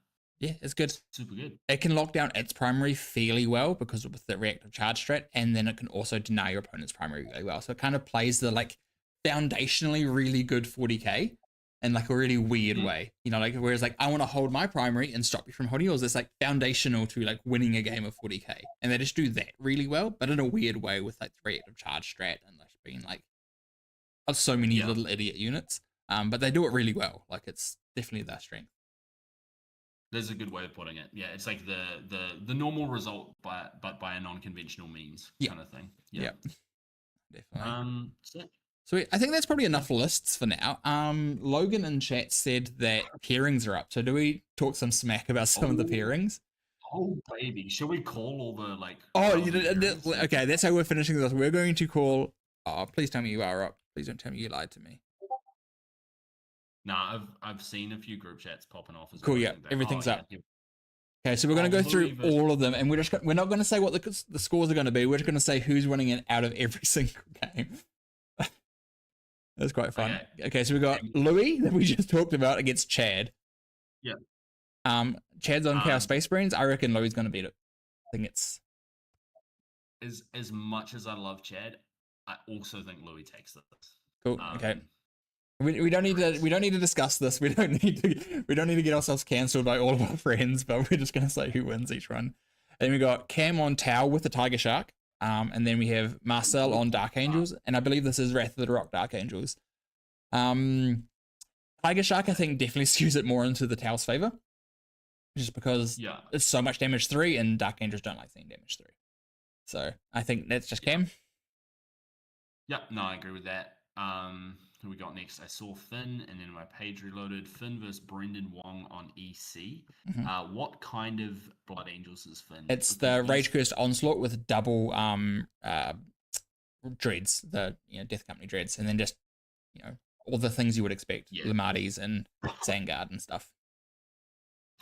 Yeah, it's good. super good. It can lock down its primary fairly well because with the reactive charge strat, and then it can also deny your opponent's primary really well. So it kind of plays the like foundationally really good 40k in like a really weird Mhm. way. You know, like whereas like I want to hold my primary and stop you from holding yours. It's like foundational to like winning a game of 40k, and they just do that really well, but in a weird way with like the reactive charge strat and like being like so many Yeah. little idiot units. But they do it really well. Like it's definitely their strength. There's a good way of putting it. Yeah, it's like the normal result, but by a non-conventional means Yeah. kind of thing. Yeah, Yeah. definitely. So So I think that's probably enough lists for now. Logan in chat said that pairings are up. So do we talk some smack about some of the oh, pairings? oh baby, shall we call all the like Oh, relevant pairings? okay. That's how we're finishing this. We're going to call. Oh, please tell me you are up. Please don't tell me you lied to me. Nah, I've seen a few group chats popping off as Cool. well. Yeah, everything's up. Yeah. Okay, so we're going to go through Louis versus- all of them, and we're not going to say what the scores are going to be. We're just going to say who's winning it out of every single game. That's quite fun. Okay, so we got Louis that we just talked about against Chad. Yeah. Chad's on Chaos Space Marines. I reckon Louis going to beat it. I think it's as much as I love Chad, I also think Louis takes this. Cool. Okay. We don't need to discuss this. We don't need to get ourselves cancelled by all of our friends, but we're just gonna say who wins each run. And then we got Cam on Tau with the Tiger Shark. And then we have Marcel on Dark Angels, and I believe this is Wrath of the Rock Dark Angels. Tiger Shark I think definitely skews it more into the Tau's favor. Just because it's so much damage 3 and Dark Angels don't like seeing damage 3. So I think that's just Cam. Yeah, no, I agree with that. Who we got next? I saw Finn, and then my page reloaded. Finn versus Brendan Wong on EC. Mm-hmm. What kind of Blood Angels is Finn? It's the Rage Cursed Onslaught with double dreads, the Death Company dreads, and then just all the things you would expect, Lamatis and Sangard and stuff.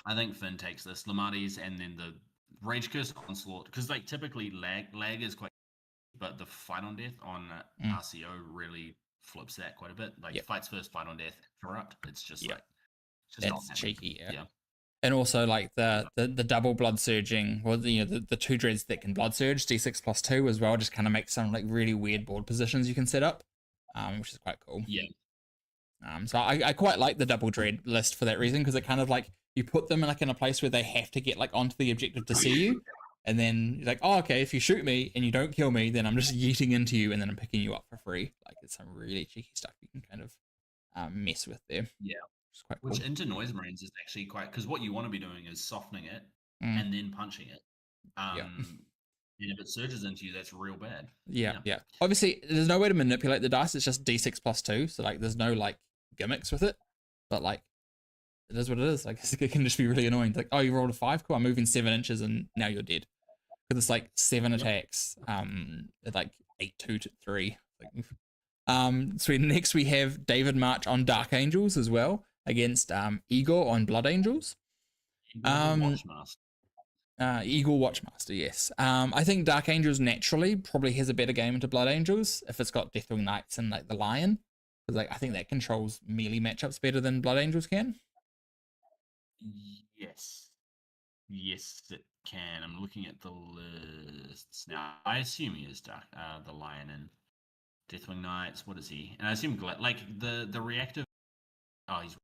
I think Finn takes this, Lamatis, and then the Rage Cursed Onslaught, because like typically lag is quite, but the fight on death on RCO really flips that quite a bit. Like fights first, fight on death, corrupt. It's just like it's cheeky, yeah. And also like the double blood surging, well, the 2 dreads that can blood surge, D6+2 as well, just kind of makes some like really weird board positions you can set up, which is quite cool. Yeah. So I quite like the double dread list for that reason, because it kind of like you put them in a place where they have to get like onto the objective to see you, and then you're like, oh, okay, if you shoot me and you don't kill me, then I'm just yeeting into you and then I'm picking you up for free. Like it's some really cheeky stuff you can kind of mess with there. Yeah. Quite Which cool. into Noise Marines is actually quite, because what you want to be doing is softening it and then punching it. And if it surges into you, that's real bad. Yeah. Obviously, there's no way to manipulate the dice. It's just D6+2, so like there's no like gimmicks with it. But like, it is what it is. Like it can just be really annoying. It's like, oh, you rolled a 5, cool. I'm moving 7 inches and now you're dead. Because it's like 7 attacks. At like 8-2 to 3. So next we have David March on Dark Angels as well against Igor on Blood Angels. Eagle Watchmaster, yes. I think Dark Angels naturally probably has a better game into Blood Angels if it's got Deathwing Knights and like the Lion, because like I think that controls melee matchups better than Blood Angels can. Yes, it can. I'm looking at the lists now. I assume he is Dark, the Lion and Deathwing Knights. What is he? And I assume like the reactive. Oh, he's.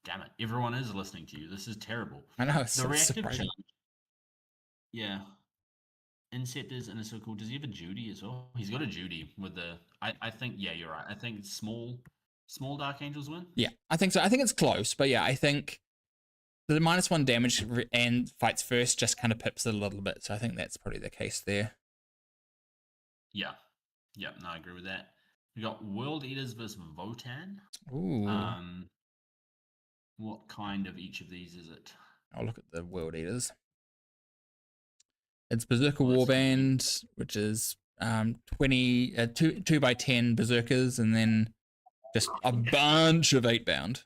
Damn it! Everyone is listening to you. This is terrible. I know. It's the so reactive surprising. Yeah. Inceptors and a circle. Does he have a Judy as well? He's got a Judy with the. I think you're right. I think small Dark Angels win. Yeah, I think so. I think it's close, but yeah, I think the -1 damage and fights first just kind of pips it a little bit. So I think that's probably the case there. Yeah. No, I agree with that. We got World Eaters versus Votan. Ooh. What kind of each of these is it? I'll look at the World Eaters. It's Berserker Well, that's gonna be Warband, which is 20 two by 10 berserkers, and then just a bunch of 8-bound.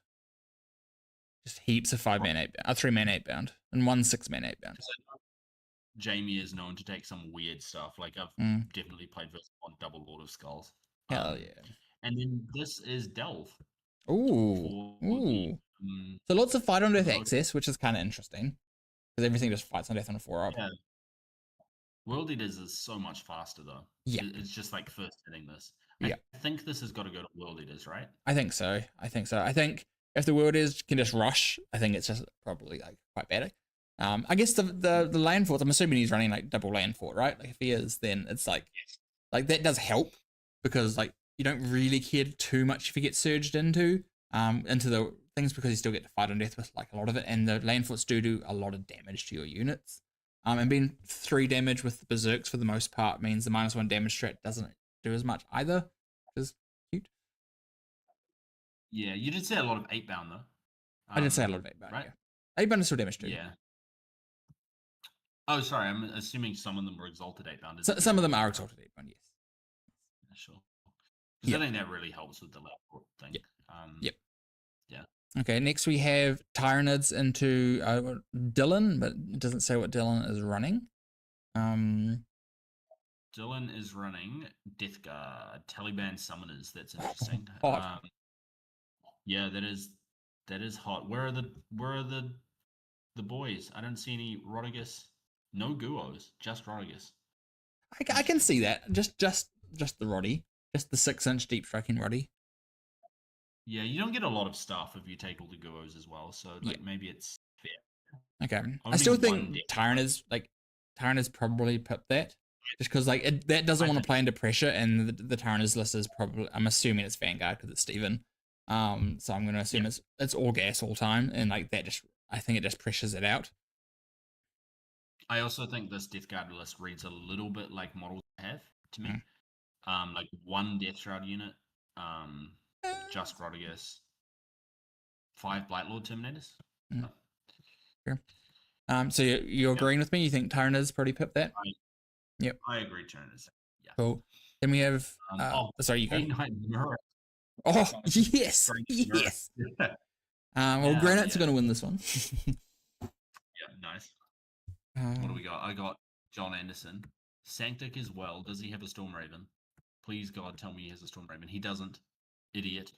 Just heaps of 5-man 8-bound, 3-man 8-bound, and 1 6-man 8-bound. Jamie is known to take some weird stuff. Like I've definitely played this on Double Lord of Skulls. Hell yeah. And then this is Delve. Ooh. Ooh. So lots of fight on death access, which is kind of interesting. Because everything just fights on death on a 4-up. Yeah. World Eaters is so much faster though. Yeah. It's just like first hitting this. Yeah. I think this has got to go to World Eaters, right? I think so. I think if the World Eaters can just rush, I think it's just probably like quite bad. I guess the land fort, I'm assuming he's running like double land fort, right? Like if he is, then it's like that does help because like you don't really care too much if you get surged into the things because you still get to fight on death with like a lot of it, and the land forts do a lot of damage to your units. And being 3 damage with the berserks for the most part means the -1 damage strat doesn't do as much either, which is cute. Yeah, you did say a lot of 8-bound though. I did say a lot of 8-bound, right? Yeah. 8-bound is still damage too. Yeah. Oh, sorry. I'm assuming some of them were exalted 8-bound. So, some of them are exalted 8-bound, yes. Yeah, sure. Because I think that really helps with the left thing. Yep. Yeah. Okay, next we have Tyranids into Dylan, but it doesn't say what Dylan is running. Dylan is running Death Guard, Taliban Summoners. That's interesting. Hot. Yeah, that is hot. Where are the boys? I don't see any Rodigus. No Guos, just Rodigus. I can see that. Just the Roddy. Just the 6-inch deep striking Roddy. Yeah, you don't get a lot of stuff if you take all the Guos as well, so like maybe it's fair. Okay. I still think Tyranids probably pip that. Just because like that doesn't want to play under pressure, and the Tyranids list is probably, I'm assuming it's Vanguard because it's Steven. So I'm gonna assume it's all gas all time, and like that I think it just pressures it out. I also think this Death Guard list reads a little bit like models have to me. Like 1 Death Shroud unit, just Rodigus, 5 Blightlord Terminators. Sure. So you're agreeing with me? You think Tyranids probably pip that? Yep. I agree, Tyranids. Yeah. Cool. Then we have sorry, you go. Oh yes, yes. Well, Granite's going to win this one. Yeah, nice. What do we got? I got John Anderson. Sanctic as well. Does he have a Storm Raven? Please, God, tell me he has a Storm Raven. He doesn't. Idiot.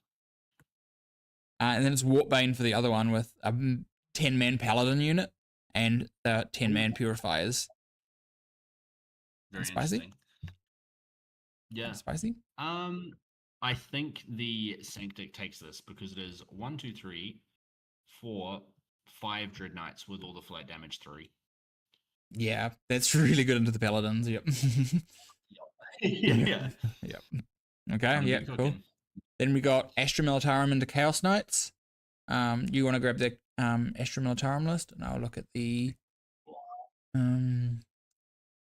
And then it's Warpbane for the other one with a 10-man Paladin unit and 10-man Purifiers. Very spicy. Yeah. Spicy. I think the Sanctic takes this because it is 1, 2, 3, 4, 5 Dread Knights with all the flight damage 3. Yeah, that's really good into the Paladins. Yep. Yeah. Yep. Okay. Yeah. Cool. Then we got Astra Militarum into Chaos Knights. You want to grab the Astra Militarum list, and I'll look at the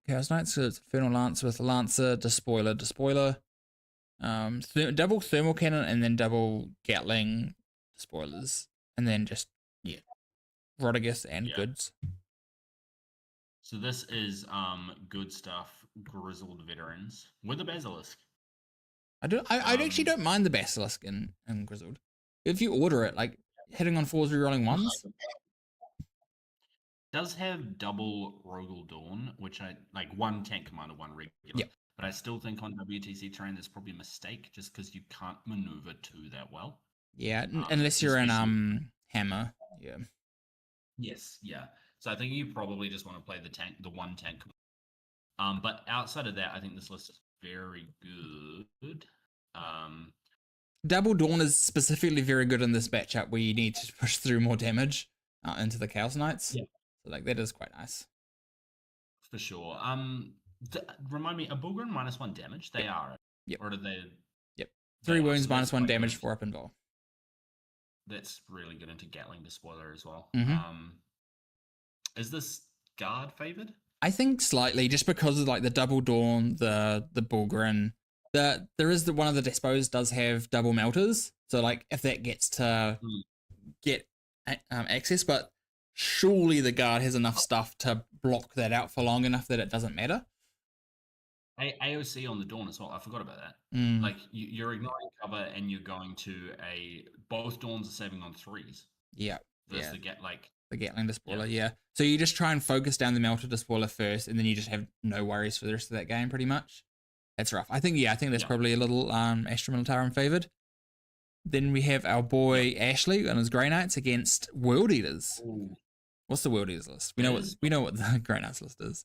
Chaos Knights. So it's Infernal Lance with Lancer, Despoiler, double Thermal Cannon, and then double Gatling Despoilers, and then just Rodigus and Goods. So this is good stuff, Grizzled Veterans with a Basilisk. I actually don't mind the Basilisk in Grizzled. If you order it, like hitting on 4s, rerolling 1s. Does have double Rogel Dawn, which I like 1 tank commander, 1 regular. Yeah. But I still think on WTC terrain that's probably a mistake just because you can't maneuver 2 that well. Yeah, unless you're in Hammer. Yeah. Yes, yeah. So I think you probably just want to play the 1 tank. But outside of that, I think this list is very good. Double Dawn is specifically very good in this matchup where you need to push through more damage into the Chaos Knights. Yeah. So like that is quite nice. For sure. Remind me, are Bulgrin -1 damage? They are. Yep. Or do they? Yep. 3 wounds, -1 damage, 4 up and ball. That's really good into Gatling Despoiler as well. Mm-hmm. Is this guard favored? I think slightly, just because of like the Double Dawn, the Bulgrin, there is the one of the dispos does have double melters, so like if that gets to Mm. get access, but surely the guard has enough stuff to block that out for long enough that it doesn't matter. AOC on the Dawn as well. I forgot about that. Mm, Like you're ignoring cover and you're going to a both Dawns are saving on 3s yeah, versus yeah, the get like the Gatling yeah Despoiler, yeah. So you just try and focus down the Melter Despoiler first, and then you just have no worries for the rest of that game, pretty much. That's rough. I think that's yeah probably a little Astra Militarum favored. Then we have our yeah. boy Ashley and his Grey Knights against World Eaters. Ooh, What's the World Eaters list? it is. We know what the Grey Knights list is.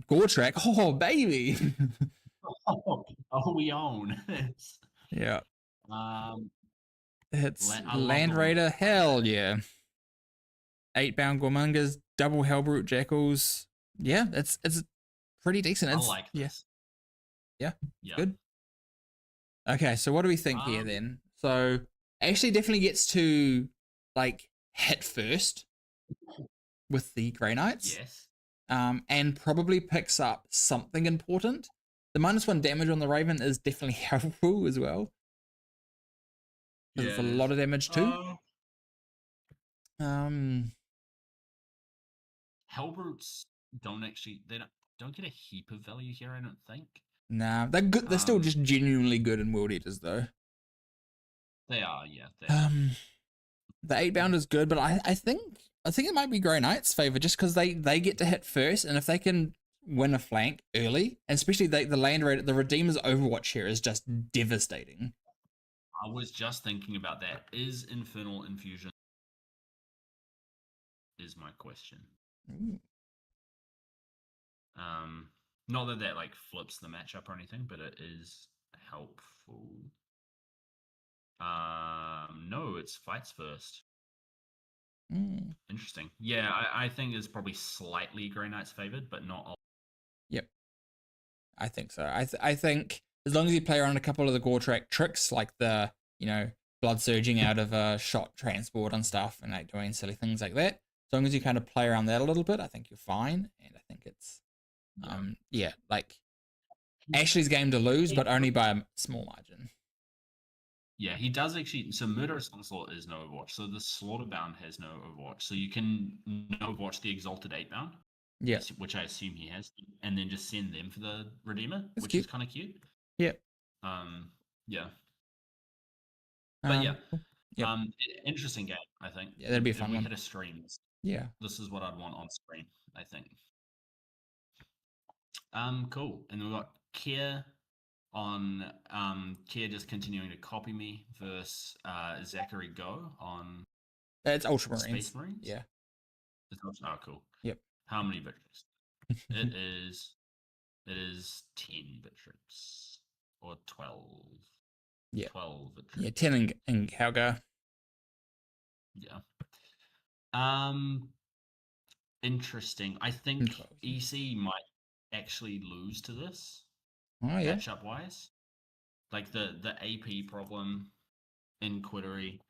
Gore Track. Oh baby. Oh, we own. Yeah. um, It's I love the Land one. Raider. Hell yeah. 8-bound Gormungas, double Hellbrute Jackals. Yeah, it's pretty decent. I It's like yeah, this. yeah, Yeah. good. Okay, so what do we think here Um, then? So Ashley definitely gets to like hit first with the Grey Knights. yes. And probably picks up something important. The -1 damage on the Raven is definitely helpful as well. Yeah, It's a it lot is. of damage too. Um, Hellbrutes don't get a heap of value here. I don't think. nah, they're good. They're still Um, just genuinely good in World Eaters though. they are. Yeah, they are. Um, the 8-bound is good, but I think it might be Grey Knight's favor just because they get to hit first, and if they can win a flank early, and especially the land rate, the Redeemer's Overwatch here is just devastating. I was just thinking about that. Is Infernal Infusion is my question. Ooh. Not that that like flips the matchup or anything, but it is helpful. No, it's fights first. Mm. Interesting. Yeah, I think it's probably slightly Grey Knight's favored, but not all. Yep, I think so. I think as long as you play around a couple of the Gore Track tricks, like the blood surging out of a shot transport and stuff, and like doing silly things like that. As long as you kind of play around that a little bit, I think you're fine. And I think it's yeah, like Ashley's game to lose, but only by a small margin. Yeah, he does actually. So Murderous Onslaught is no Overwatch. So the Slaughterbound has no Overwatch. So you can no Overwatch the Exalted 8-bound, Yeah, which I assume he has, and then just send them for the Redeemer, it's which cute. is kind of cute. Yep. Yeah. But yeah, Cool. Yep. interesting game. I think. Yeah, that'd be a If fun we one. hit a stream, Yeah. this is what I'd want on screen. I think. Cool. And we've got Kier on Kier just continuing to copy me versus Zachary Go on It's Ultramarines. Space Marines. Yeah. Oh, cool. Yep. How many victories? It is 10 victories or 12. Yeah. 12 victories. Yeah, 10 in Calgar. Yeah. Interesting. I think 12. EC might actually lose to this Oh yeah. matchup wise. Like the AP problem in Quittery.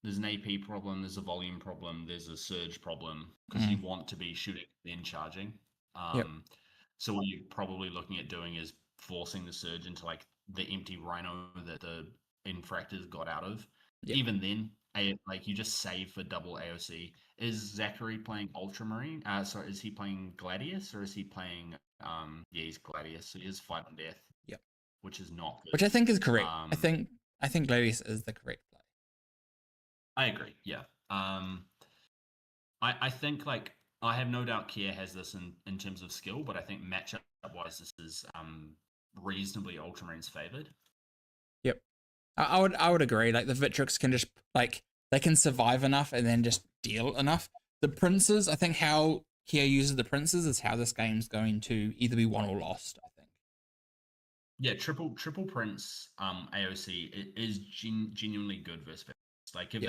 There's an AP problem, there's a volume problem, there's a surge problem because you want to be shooting then charging. Yep. So what you're probably looking at doing is forcing the surge into like the empty rhino that the infractors got out of. Yep. Even then, like you just save for double AOC. Is Zachary playing Ultramarine? Sorry, is he playing Gladius or is he playing? Yeah, he's Gladius. So he is Fight on Death. Yep. Which is not good. Which I think is correct. I think Gladius is the correct play. I agree. Yeah. I think like I have no doubt Kier has this in terms of skill, but I think matchup wise this is reasonably Ultramarines favored. Yep. I would agree. Like the Vitrix can just like they can survive enough and then just deal enough. The princes, I think how Kier uses the princes is how this game's going to either be won or lost, I think. Yeah, triple prince AOC is genuinely good versus Vitrix. Like if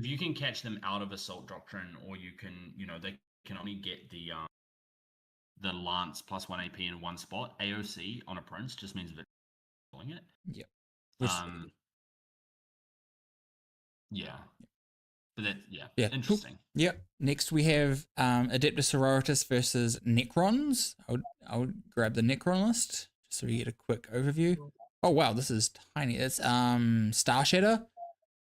you can catch them out of assault doctrine, or you can, they can only get the lance plus 1 AP in one spot. AOC on a prince just means they're killing it. Yep. Yeah. But that, yeah, Yeah, cool. interesting. Yep. Next we have Adeptus Sororitas versus Necrons. I would grab the Necron list just so we get a quick overview. Oh wow, this is tiny. It's Star Shatter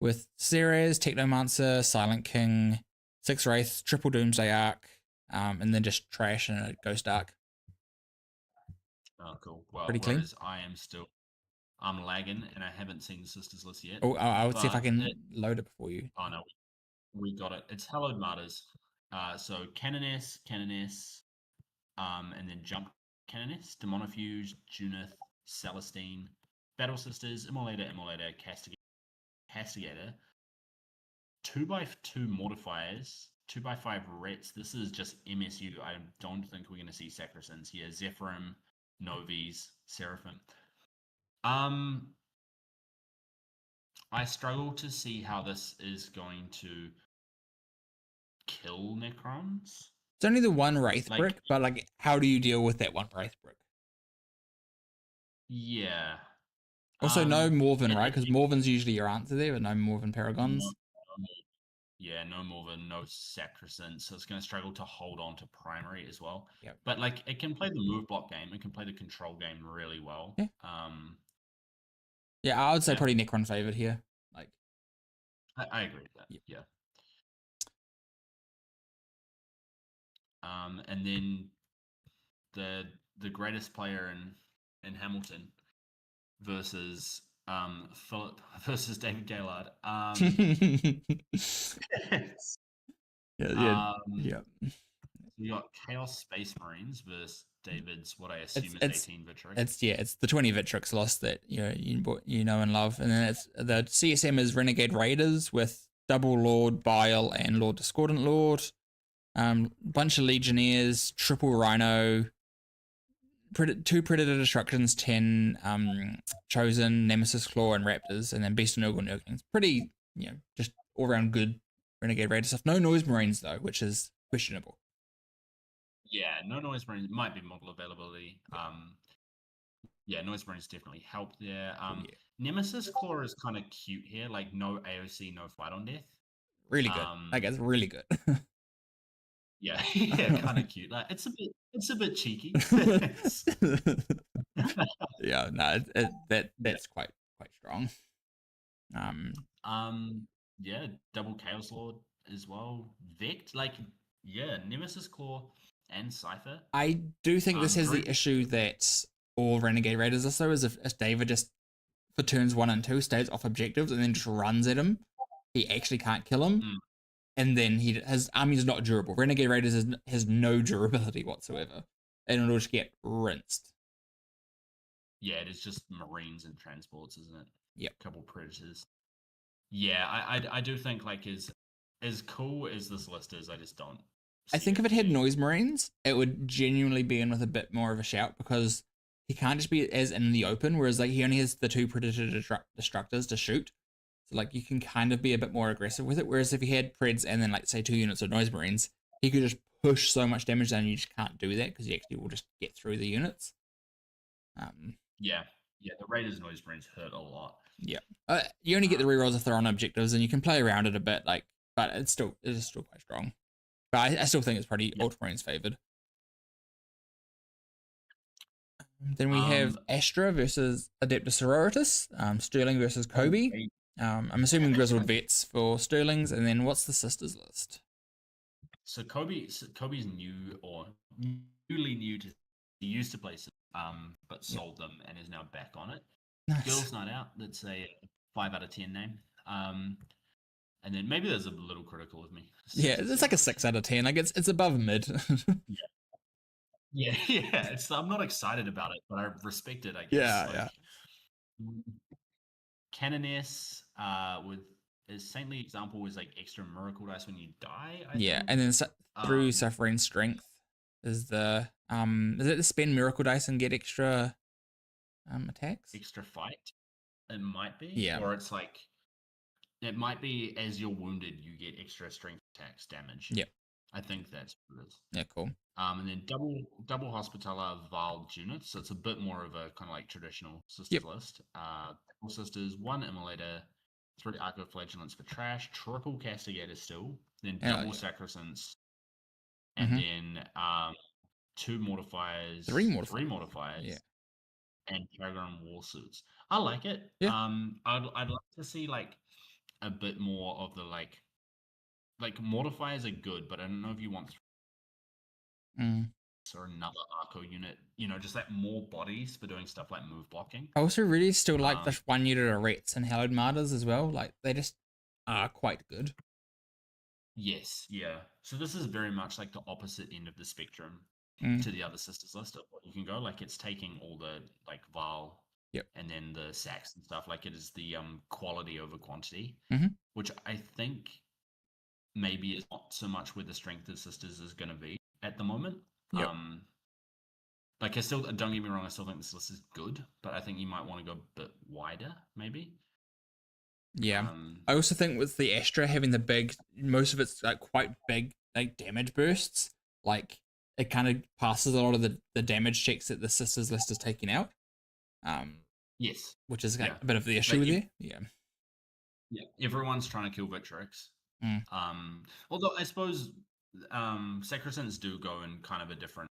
with Ceres, Technomancer, Silent King, Six Wraith, Triple Doomsday Arc, and then just trash and a Ghost Arc. Oh, cool. Well, Pretty clean. whereas I'm lagging and I haven't seen the sisters list yet. Oh, I would see if I But can load it before you. oh no, we got it. It's Hallowed Martyrs. So Canoness, and then Jump Canoness, Demonifuge, Junith, Celestine, Battle Sisters, Immolator, Castigator, 2x2 Mortifiers, 2x5 Rets. This is just MSU. I don't think we're going to see Sacrosands here. Zephyrim, Novies, Seraphim. I struggle to see how this is going to kill Necrons. It's only the one Wraith Like, brick, but like, how do you deal with that one Wraith brick? yeah. Also, no Morven, right? It, Because Morven's usually your answer there, but no Morven no, Paragons. yeah, no Morven, no Sacrosanct, so it's going to struggle to hold on to primary as well. Yep. But like, it can play the move block game, it can play the control game really well. Yeah. Yeah, I would say Yeah. probably Necron favored here. Like, I agree with that. Yep. Yeah. And then the greatest player in Hamilton versus Philip versus David Gaylord. yeah, yeah. We got Chaos Space Marines versus David's what I assume is 18 Vitrix. It's the 20 Vitrix loss that you know and love, and then it's the CSM is Renegade Raiders with Double Lord Bile and Lord Discordant Lord, bunch of Legionnaires, triple Rhino, two Predator Destructions, 10 Chosen, Nemesis Claw, and Raptors, and then Beast and Nurgle Nurglings. Pretty, just all around good Renegade Raider stuff. No Noise Marines though, which is questionable. Yeah, no Noise Marines might be model availability. Yeah, Noise Marines definitely help there. Nemesis Claw is kind of cute here, like no AOC, no fight on death. Really good. Like, it's really good. Yeah, yeah, kind of cute. Like, it's a bit cheeky. Yeah, no, that's quite strong. Yeah, double Chaos Lord as well. Vect, like, yeah, Nemesis Claw and Cypher. I do think this has the issue that all Renegade Raiders are so is if David just for turns 1 and 2 stays off objectives and then just runs at him, he actually can't kill him. And then his army is not durable. Renegade Raiders has no durability whatsoever, and it'll just get rinsed. Yeah, it is just Marines and transports, isn't it? Yep. A couple Predators. Yeah, I do think, like, as cool as this list is, I just don't. I think if it had Noise Marines, it would genuinely be in with a bit more of a shout, because he can't just be as in the open, whereas like he only has the 2 Predator Destructors to shoot. So like you can kind of be a bit more aggressive with it. Whereas if he had Preds and then like say 2 units of Noise Marines, he could just push so much damage down. You just can't do that because he actually will just get through the units. Yeah, the Raiders Noise Marines hurt a lot. Yeah, you only get the rerolls if they're on objectives, and you can play around it a bit. Like, but it is still quite strong. But I still think it's probably Ultramarines favored. Then we have Astra versus Adeptus Sororitas, Sterling versus Kobe. I'm assuming Grizzled Vets for Sterlings, and then what's the sisters list? So Kobe's new or newly new to he used to play but sold them and is now back on it. Nice. Girls Night Out, that's a 5 out of 10 name. And then maybe there's a little critical of me. Yeah, it's like a 6 out of 10. Like it's above mid. Yeah. I'm not excited about it, but I respect it, I guess. Yeah. Canoness with his saintly example was like extra miracle dice when you die. I think. And then through suffering strength is the is it the spend miracle dice and get extra attacks? Extra fight. It might be. Yeah. Or it's like it might be as you're wounded, you get extra strength attacks damage. Yep. I think that's what it is. Yeah, cool. And then double Hospitaller Val units, so it's a bit more of a kind of like traditional sisters list. Double sisters, 1 Immolator, 3 Arcoflagellants for trash, triple Castigator still, then Oh, double yeah. Sacrosanct, and Mm-hmm. then 2 Three Mortifiers, 3 mortifiers. Yeah. Mortifiers, and Paragon Warsuits. I like it. Yeah. I'd like to see like a bit more of the like mortifiers are good, but I don't know if you want Mm. or another Arco unit, you know, just like more bodies for doing stuff like move blocking. I also really still like Um, this one unit of Rats and Hallowed Martyrs as well. Like they just are quite good. yes, yeah. So this is very much like the opposite end of the spectrum Mm. to the other sisters list of what you can go. Like it's taking all the like Val Yep. and then the sacks and stuff. Like it is the quality over quantity, Mm-hmm. which I think maybe is not so much where the strength of sisters is going to be at the moment. Yep. Like I still don't get me wrong, I still think this list is good, but I think you might want to go a bit wider, maybe. Yeah. Um, I also think with the Astra having the big, most of it's like quite big, like damage bursts, like it kind of passes a lot of the damage checks that the sisters list is taking out. yes, Which is like yeah. a bit of the issue Like there. Yeah. yeah, everyone's trying to kill Victrix. Mm. Although I suppose Sacrosants do go in kind of a different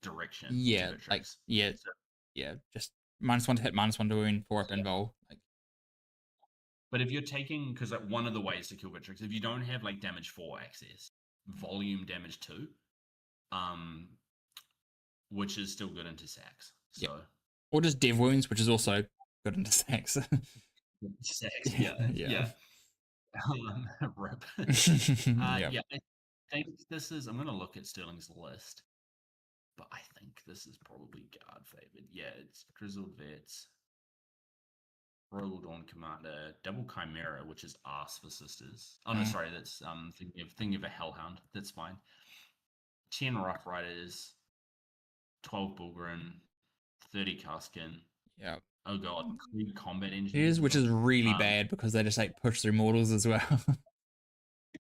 direction Yeah. to Like Victrix. yeah. So, Yeah. Just -1 to hit, -1 to wound, 4 up yeah. invul. Like But if you're taking, because like one of the ways to kill Victrix, if you don't have like damage 4 access, volume damage 2, um, which is still good into sacks. yeah. So Or just dev wounds, which is also good into stacks. sacks, yeah, Yeah. Rip. Yeah. Yeah, I think this is. I'm gonna look at Sterling's list, but I think this is probably guard favored. Yeah, it's Grizzled Vets, Royal Dawn Commander, Double Chimera, which is Arse for Sisters. Oh no, Mm. sorry, that's thinking of a Hellhound. That's fine. 10 Rough Riders, 12 Bulgrin, 30 Kaskin. Yeah. Oh god, 3 Combat It Engineers is, as which well. is really bad because they just like push through mortals as well.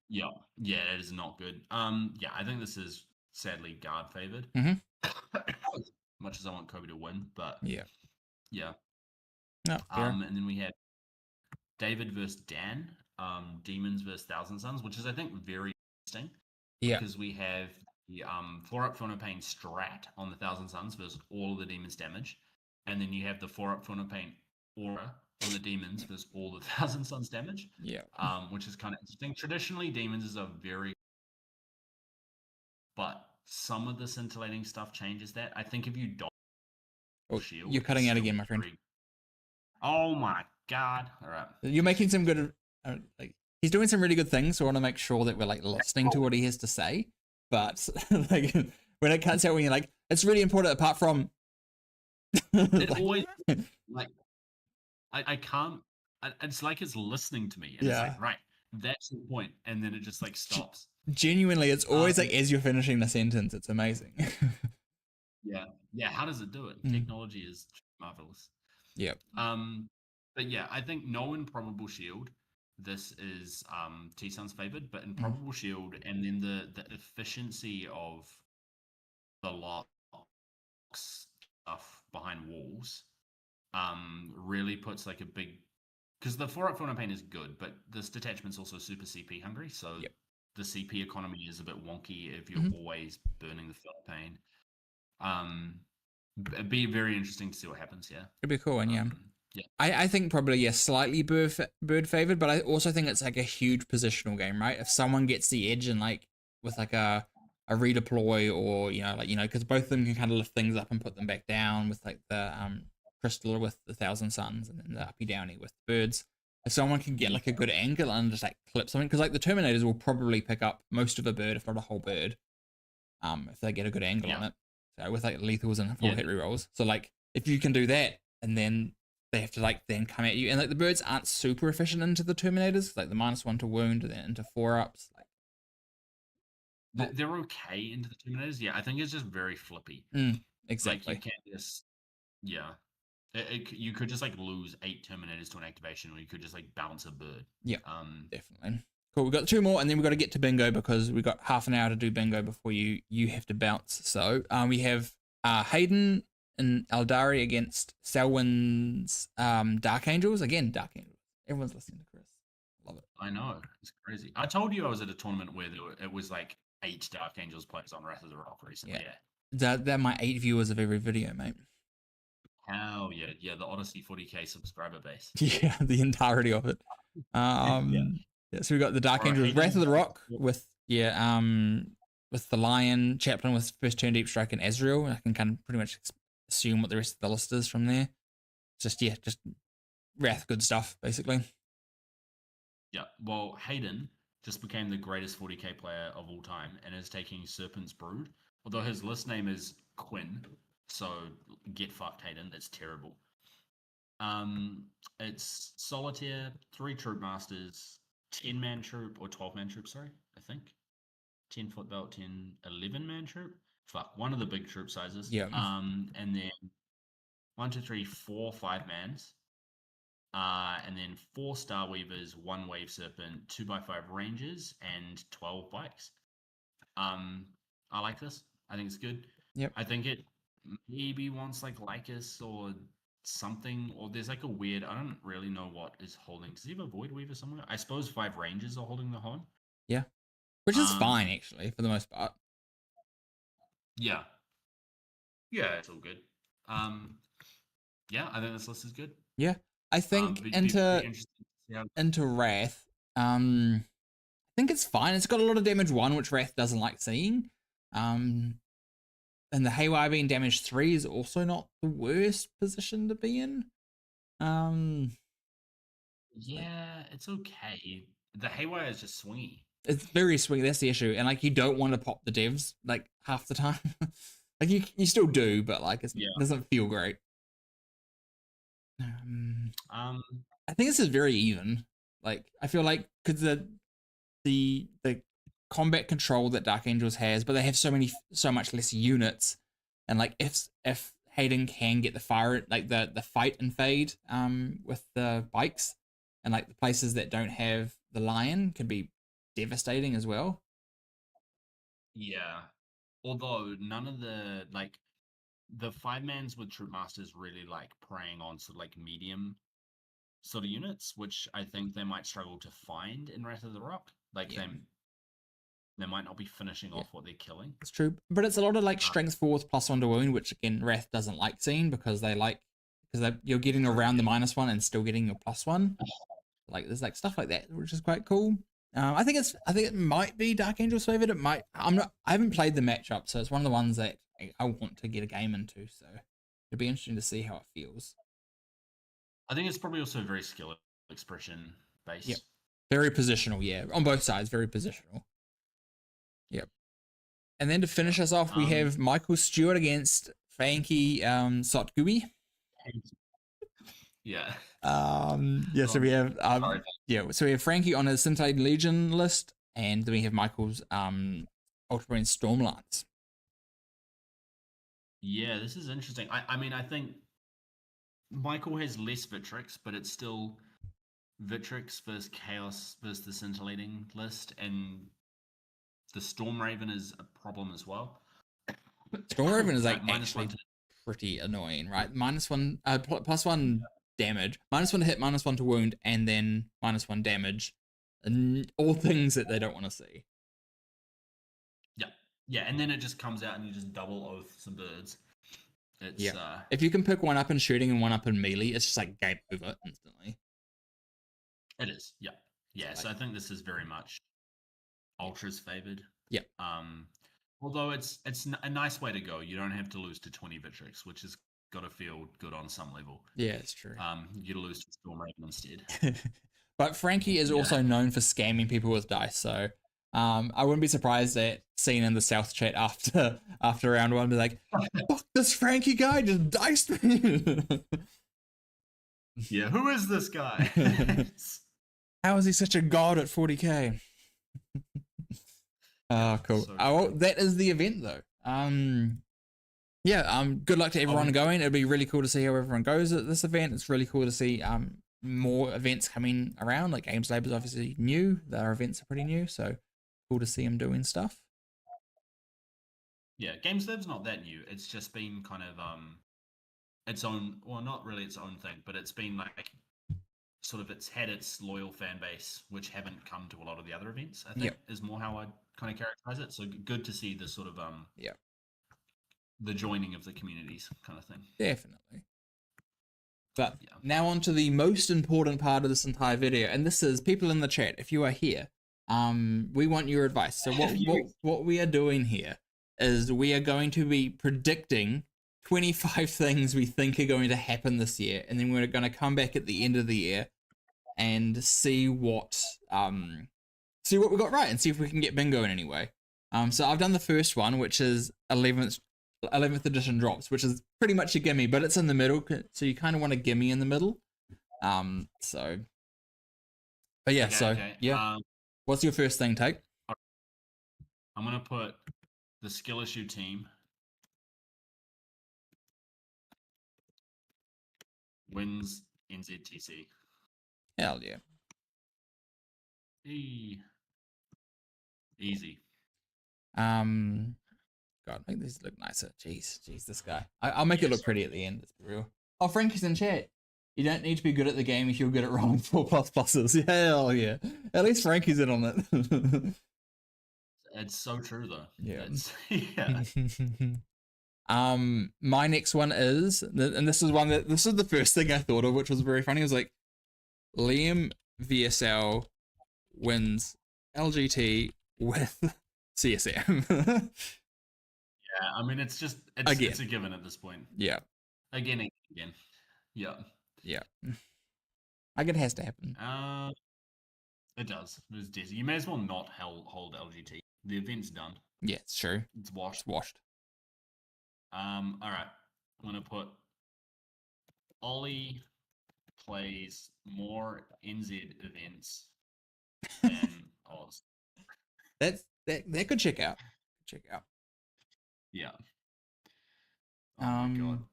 Yeah, yeah, that is not good. Yeah, I think this is sadly guard favored. Mhm. Much as I want Kobe to win, but Yeah. yeah. No, fair. And then we had David versus Dan, Demons versus Thousand Suns, which is I think very interesting Yeah. because we have the 4-up Pain strat on the Thousand Suns versus all of the demons damage, and then you have the 4-up Pain aura on the demons versus all the Thousand Suns damage. Yeah. Which is kind of interesting. Traditionally, demons is a very, but some of the scintillating stuff changes that. I think if you don't Oh, shield, you're cutting it's out still again, my friend. Oh my god! All right, You're making some good. Like he's doing some really good things. So I want to make sure that we're like listening to what he has to say. But like when it cuts out, when you're like, it's really important. Apart from, it like, always like I can't. It's like it's listening to me, and it's yeah. like right, that's the point, and then it just like stops. Genuinely, it's always like as you're finishing the sentence. It's amazing. Yeah, yeah. How does it do it? Mm. Technology is marvelous. Yep. But yeah, I think no Improbable Shield. This is T-Sun's favored, but Improbable Shield, and then the efficiency of the locks stuff behind walls really puts like a big, because the 4-up Pain is good, but this detachment's also super CP hungry, so Yep. the CP economy is a bit wonky if you're always burning the Pain. It'd be very interesting to see what happens. Yeah, It'd be cool, and yeah. Yeah. I think probably slightly bird favored, but I also think it's like a huge positional game, right? If someone gets the edge and like with like a redeploy or because both of them can kind of lift things up and put them back down with like the crystal with the Thousand Suns and then the uppy downy with the birds. If someone can get like a good angle and just like clip something, because like the Terminators will probably pick up most of a bird, if not a whole bird, if they get a good angle on it. So with like lethals and full hit rerolls. So like if you can do that and then they have to like then come at you, and like the birds aren't super efficient into the Terminators, like the -1 to wound and then into 4-ups. Like they're okay into the Terminators. Yeah, I think it's just very flippy. Exactly. Like you can't just you could just like lose 8 Terminators to an activation, or you could just like bounce a bird. Yeah, definitely. Cool. We've got 2 more, and then we've got to get to bingo because we've got half an hour to do bingo before you have to bounce. So we have Hayden and Eldari against Selwyn's Dark Angels. Again, Dark Angels. Everyone's listening to Chris. Love it. I know. It's crazy. I told you I was at a tournament where it was like 8 Dark Angels players on Wrath of the Rock recently. Yeah. They're my 8 viewers of every video, mate. Hell yeah. Yeah, the Odyssey 40k subscriber base. Yeah, the entirety of it. Yeah, so we got the Dark Alright, Angels, Wrath of the Rock Yep. with the Lion, Chaplain with first turn Deep Strike, and Ezreal. I can kind of pretty much assume what the rest of the list is from there. Just Wrath, good stuff, basically. Yeah. Well, Hayden just became the greatest 40k player of all time and is taking Serpent's Brood. Although his list name is Quinn, so get fucked, Hayden. That's terrible. It's Solitaire, 3 Troop Masters, 10-man troop or 12-man troop. Sorry, I think 10-foot belt, 11-man troop. Fuck, one of the big troop sizes. Yeah. And then 1, 2, 3, 4, 5-mans. And then 4 Star Weavers, 1 Wave Serpent, 2x5 Rangers, and 12 bikes. I like this. I think it's good. Yep. I think it maybe wants like Lycus or something, or there's like a weird, I don't really know what is holding. Does he have a Void Weaver somewhere? I suppose 5 Rangers are holding the horn. Yeah. Which is fine, actually, for the most part. Yeah. Yeah, it's all good. Yeah, I think this list is good. Yeah. I think into Wrath, I think it's fine. It's got a lot of damage 1, which Wrath doesn't like seeing. And the Haywire being damage 3 is also not the worst position to be in. Yeah, it's okay. The Haywire is just swingy. It's very swingy. That's the issue. And like, you don't want to pop the devs like half the time. Like you still do, but like it doesn't feel great. I think this is very even. Like I feel like because the combat control that Dark Angels has, but they have so much less units, and like if Hayden can get the fire like the fight and fade with the bikes, and like the places that don't have the Lion can be devastating as well. Yeah, although none of the like the 5-mans with Troop Masters really like preying on sort of like medium sort of units, which I think they might struggle to find in Wrath of the Rock. Like they might not be finishing off what they're killing. It's true, but it's a lot of like strength 4 with +1 to wound, which again Wrath doesn't like seeing because you're getting around the -1 and still getting your +1. Like there's like stuff like that, which is quite cool. I think it might be Dark Angel's favorite. It might. I haven't played the matchup, so it's one of the ones that I want to get a game into. So it'd be interesting to see how it feels. I think it's probably also very skill expression based. Yep. Very positional, yeah. On both sides, very positional. Yep. And then to finish us off, we have Michael Stewart against Frankie Sotgubi. Yeah. So we have so we have Frankie on his Scintillating Legion list, and then we have Michael's Ultramarine Stormlance. Yeah, this is interesting. I mean, I think Michael has less Vitrix, but it's still Vitrix versus Chaos versus the Scintillating list, and the Storm Raven is a problem as well. Storm Raven is like actually pretty annoying, right? -1, +1 damage, -1 to hit, -1 to wound, and then -1 damage, and all things that they don't want to see. Yeah, and then it just comes out and you just double oath some birds. It's if you can pick one up in shooting and one up in melee, it's just like game over instantly. It is, yeah. So I think this is very much Ultra's favored. Yeah. Although it's a nice way to go. You don't have to lose to 20 Vitrix, which has got to feel good on some level. Yeah, it's true. You get to lose to Storm Raven instead. But Frankie is also known for scamming people with dice, so I wouldn't be surprised that seen in the South chat after round 1 be like, fuck, this Frankie guy just diced me. Yeah, who is this guy? How is he such a god at 40k? Oh, cool. So well, that is the event though. Good luck to everyone going. It'll be really cool to see how everyone goes at this event. It's really cool to see more events coming around. Like Games Lab is obviously new. Their events are pretty new, so cool to see them doing stuff. Yeah, Games Lab's not that new. It's just been kind of its own, well, not really its own thing, but it's been like sort of it's had its loyal fan base, which haven't come to a lot of the other events. I think Yep. is more how I'd kind of characterize it. So good to see the sort of Yeah, the joining of the communities kind of thing. definitely. But Yeah. now on to the most important part of this entire video, and this is people in the chat. If you are here, we want your advice. So what we are doing here is we are going to be predicting 25 things we think are going to happen this year, and then we're going to come back at the end of the year and see what we got right and see if we can get bingo in any way. So I've done the first one, which is 11th edition drops, which is pretty much a gimme, but it's in the middle, so you kind of want a gimme in the middle. But yeah, okay. What's your first thing, Tait? I'm gonna put the skill issue team wins NZTC. Hell yeah. Easy. God, make these look nicer. Jeez, this guy. I'll make it look pretty at the end. Let's be real. Oh, Frankie's in chat. You don't need to be good at the game if you're good at rolling 4++s. Hell yeah. At least Frankie's in on it. It's so true though. Yeah. Yeah. My next one is, and this is the first thing I thought of, which was very funny. It was like Liam VSL wins LGT with CSM. Yeah, I mean it's a given at this point. Yeah. Again. Yeah. Yeah. Like it has to happen. It does. It's Desi. You may as well not hold LGT. The event's done. Yeah, it's true. It's washed. All right. I'm gonna put Ollie plays more NZ events than Oz. That could check out. Yeah. Oh my God.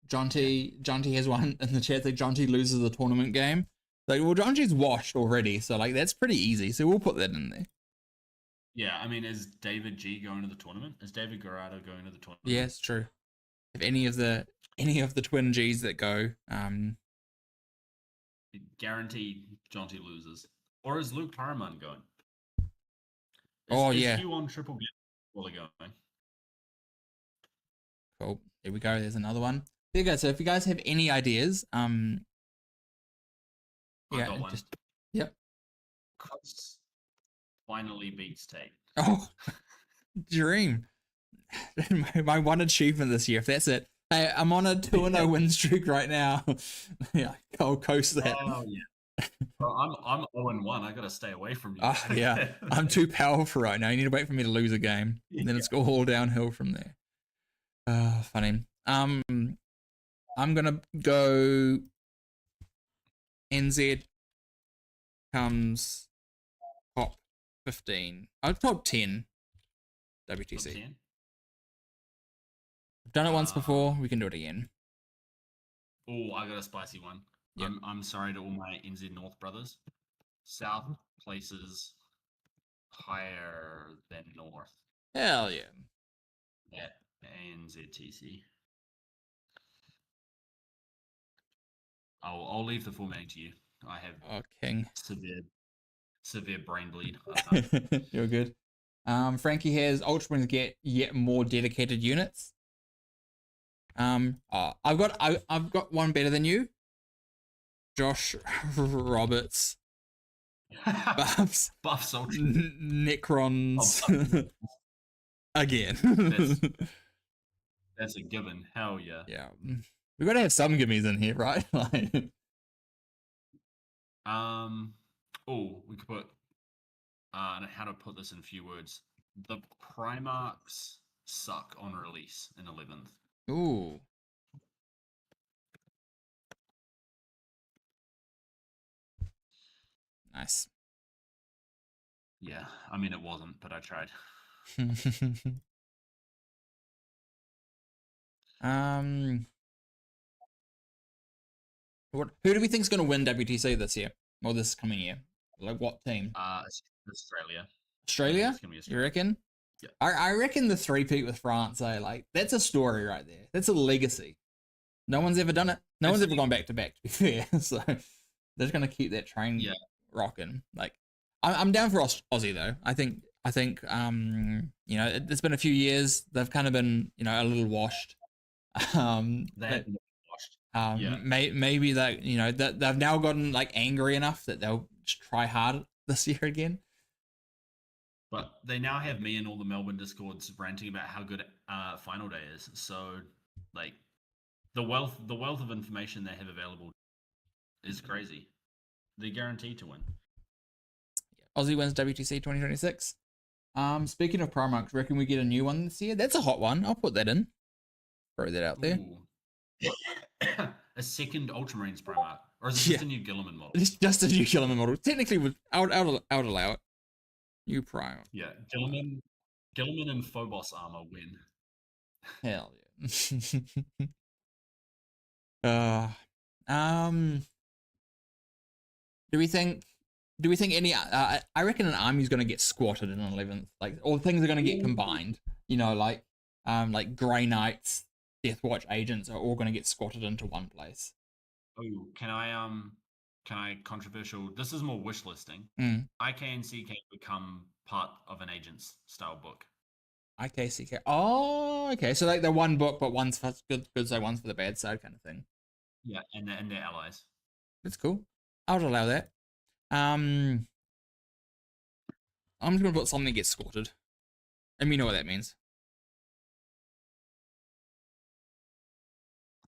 John T has one in the chat that John T loses the tournament game. Like, well, John T's washed already, so like that's pretty easy. So we'll put that in there. Yeah, I mean, is David G going to the tournament? Is David Garado going to the tournament? Yeah, it's true. If any of the twin G's that go, guaranteed John T loses. Or is Luke Paraman going? Is you on triple game while going? Cool. There we go. There's another one. There you go. So if you guys have any ideas, I got one. Yep. Chris finally beats Tait. Oh, dream. my one achievement this year. If that's it. Hey, I'm on a 2-0 win streak right now. Yeah, I'll coast that. Oh yeah. Well, I'm 0-1. I gotta stay away from you. Yeah, I'm too powerful right now. You need to wait for me to lose a game, and then it's all downhill from there. Funny. I'm gonna go. NZ comes top 15. Top 10. WTC. Top 10? I've done it once before. We can do it again. Oh, I got a spicy one. Yep. I'm sorry to all my NZ North brothers. South places higher than North. Hell yeah. Yeah, NZTC. I'll leave the formatting to you. I have king. severe brain bleed. You're good. Frankie has Ultra Wings get yet more dedicated units. I've got one better than you. Josh Roberts. Buffs Ultra. Necrons. Again. That's a given. Hell yeah. Yeah. We've got to have some gimmies in here, right? We could put how to put this in a few words. The Primarchs suck on release in 11th. Ooh. Nice. Yeah, I mean it wasn't, but I tried. Who do we think is going to win WTC this year or this coming year? Like what team? Australia. Australia? It's gonna be Australia. You reckon? Yeah. I reckon the 3-peat with France. Like that's a story right there. That's a legacy. No one's ever done it. No one's ever gone back to back. To be fair, so They're just gonna keep that train Yeah, rocking. Like, I'm down for Aussie though. I think it's been a few years. They've kind of been a little washed. they have But been washed. Yeah, maybe that that they've now gotten like angry enough that they'll just try hard this year again. but they now have me in all the Melbourne discords ranting about how good final day is. So, like, the wealth of information they have available is crazy. They're guaranteed to win. Aussie wins WTC 2026. Speaking of Primarchs, reckon we get a new one this year? That's a hot one. I'll put that in. Throw that out there. Ooh. A second Ultramarines Primarch, or is it Yeah, just a new Gilliman model? it's just a new Killer model. Technically, I would allow it. New Primarch. Yeah, Gilliman and Phobos armor win. Hell yeah. uh, um, do we think? Do we think any? I reckon an army's going to get squatted in 11th. Like, all things are going to get combined. Like Grey Knights, Death Watch agents are all going to get squatted into one place. Oh, can I controversial? This is more wish listing. Mm. IKNC can become part of an agent's style book. IKCK. Oh, okay. So like the one book, but one's for good side, one's for the bad side, kind of thing. Yeah, and their allies. That's cool. I would allow that. I'm just gonna put something that gets squatted, and we know what that means.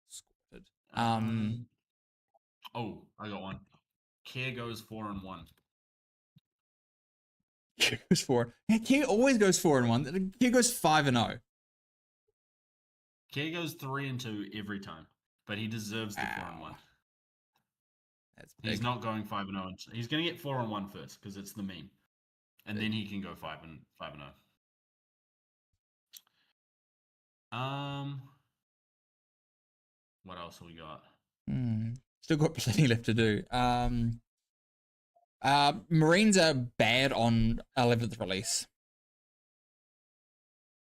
Squatted. Oh, I got one. Care goes 4-1. Q goes 4. Yeah, Q always goes 4-1. Q goes 5-0. Care goes 3-2 every time, but he deserves the 4-1. That's big. He's not going 5-0. He's going to get 4-1 first because it's the meme, and then he can go 5-0. What else have we got? Still got plenty left to do. Marines are bad on 11th release.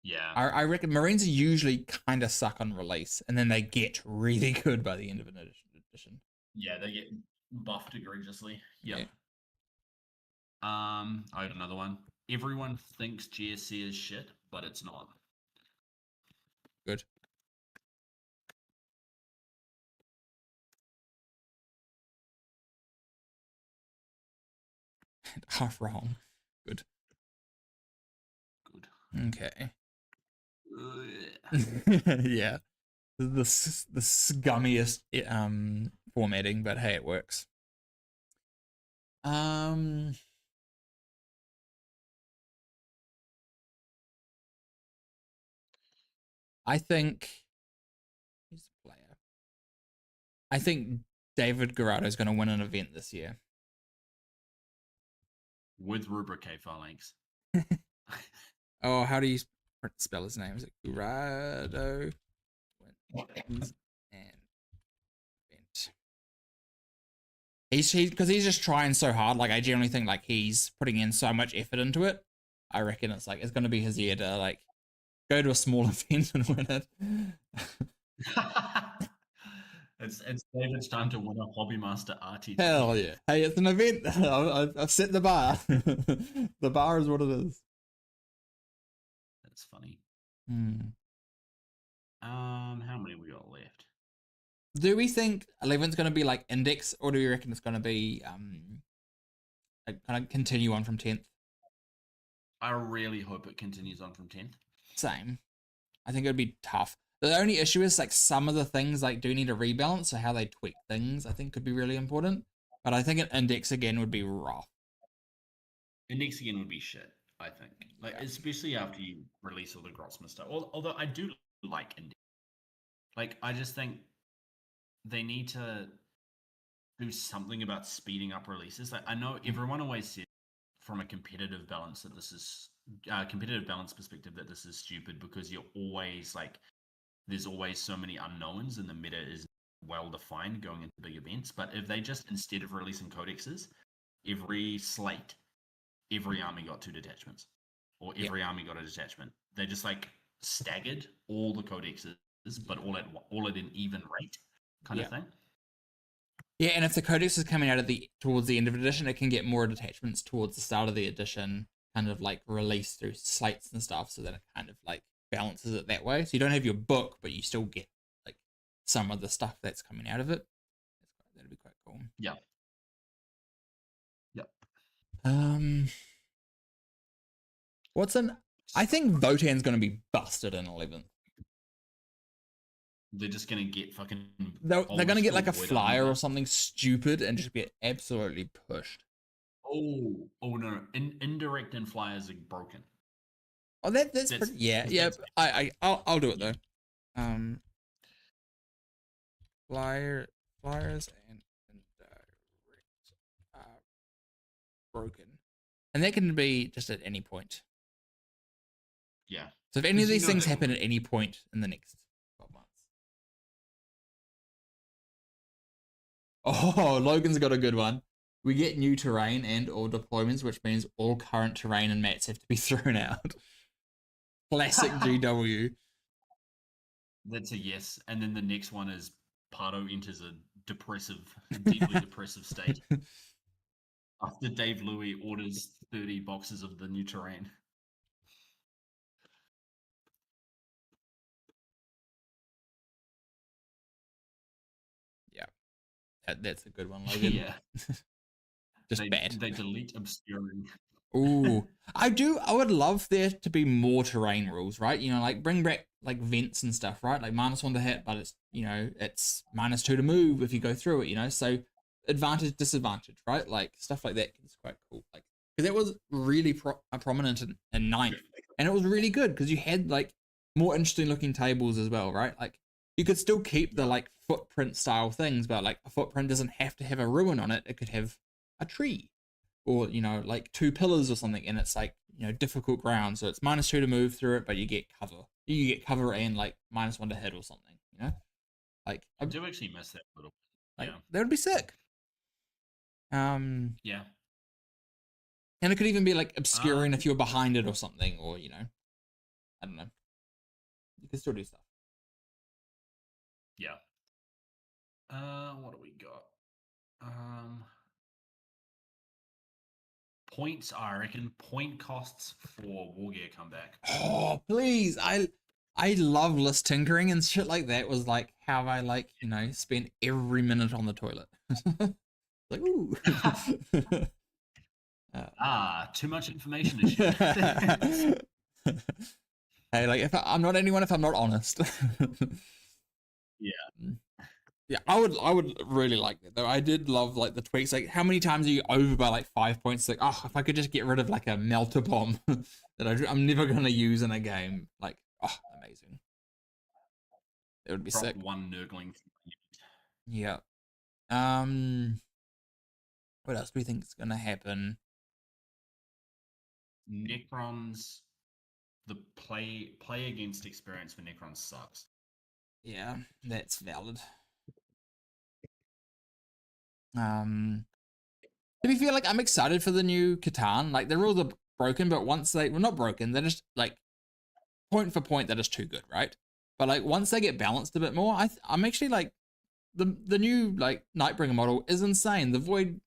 Yeah. I reckon Marines usually kind of suck on release, and then they get really good by the end of an edition. Yeah, they get buffed egregiously. Yep. Yeah. I got another one. Everyone thinks GSC is shit, but it's not. Good. Half wrong. Good. Good. Okay. Yeah. The scummiest formatting, but hey, it works. I think he's a player. I think David Garrado is going to win an event this year. With rubric phalanx. Oh, how do you spell his name? Is it Garrado? And event. He's because he's just trying so hard. Like, I generally think like he's putting in so much effort into it. I reckon it's going to be his year to like go to a small event and win it. It's David's time to win a Hobby Master RT. Hell yeah! Hey, it's an event. I've set the bar. The bar is what it is. That's funny. How many we got left? Do we think 11's going to be like Index, or do we reckon it's going to be like, kind of continue on from 10th? I really hope it continues on from 10th. Same. I think it would be tough. The only issue is like some of the things like do need a rebalance, so how they tweak things I think could be really important. But I think an Index again would be rough. Index again would be shit, I think. Like, yeah. Especially after you release all the Grossman stuff. Although I do like Index. Like, I just think they need to do something about speeding up releases. Like, I know everyone always says from a competitive balance that this is competitive balance perspective that this is stupid because you're always like there's always so many unknowns and the meta is well defined going into big events. But if they just instead of releasing codexes, every slate, every army got 2 detachments, or every army got a detachment. They just like staggered all the codexes, but all at an even rate, kind of thing. Yeah, and if the codex is coming out at the towards the end of edition, it can get more detachments towards the start of the edition, kind of like released through slates and stuff, so that it kind of like balances it that way. So you don't have your book, but you still get like some of the stuff that's coming out of it. That'd be quite cool. Yeah. Yep. What's an? I think Votan's going to be busted in 11th. They're just gonna get fucking. They're going to get like a Void flyer under. or something stupid and just get absolutely pushed. Oh no! Indirect and flyers are broken. Oh, that's pretty, yeah. I'll do it though. Flyers and indirect are broken, and that can be just at any point. Yeah. So if any of these things happen at any point in the next 12 months. Oh, Logan's got a good one. We get new terrain and or deployments, which means all current terrain and mats have to be thrown out. Classic GW. That's a yes. And then the next one is Pardo enters a deeply depressive state after Dave Louis orders 30 boxes of the new terrain. Yeah, that's a good one, Logan. Yeah. Just bad. They delete obscuring. Ooh, I would love there to be more terrain rules, right? You know, like bring back like vents and stuff, right? Like -1 to hit, but it's, you know, it's -2 to move if you go through it, you know? So advantage, disadvantage, right? Like stuff like that is quite cool. Like, because that was really prominent in ninth, and it was really good because you had like more interesting looking tables as well, right? Like you could still keep the like footprint style things, but like a footprint doesn't have to have a ruin on it. It could have a tree or, you know, like 2 pillars or something, and it's like, you know, difficult ground, so it's -2 to move through it, but you get cover and like -1 to hit or something, you know, like I do actually miss that a little. Like, Yeah, that would be sick. Yeah. And it could even be like obscuring if you're behind it or something, or, you know, I don't know, you can still do stuff. Yeah. What do we got? Points, I reckon. Point costs for war gear come back. Oh, please. I love list tinkering and shit like that. Was like how I, like, you know, spent every minute on the toilet. Like, ooh. Too much information to share. Hey, like, I'm not anyone if I'm not honest. Yeah. Yeah, I would really like that though. I did love like the tweaks. Like, how many times are you over by like 5 points? Like, oh, if I could just get rid of like a melter bomb that I'm never gonna use in a game. Like, oh, amazing. It would be Drop sick. one nurgling. Yeah. What else do we think is gonna happen? Necrons, the play against experience for Necrons sucks. Yeah, that's valid. To be fair, like, I'm excited for the new Catan. Like, the rules are broken, but once well, not broken, they're just like point for point, that is too good, right? But like once they get balanced a bit more, I'm actually like the new like Nightbringer model is insane. The Void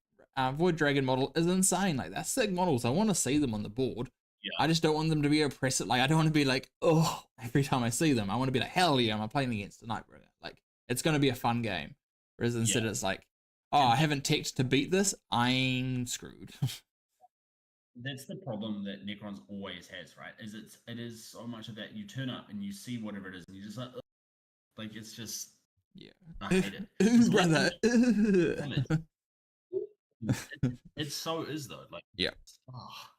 Dragon model is insane. Like, that's sick models. I want to see them on the board. Yeah. I just don't want them to be oppressive. Like, I don't want to be like, oh, every time I see them. I want to be like, hell yeah, I'm playing against a Nightbringer. Like, it's going to be a fun game. Whereas instead it's like, oh, I haven't teched to beat this, I'm screwed. That's the problem that Necrons always has, right? It is so much of that you turn up and you see whatever it is and you just like it's just, yeah. I hate it. Ooh, brother. It so is though. Like, yeah. Oh.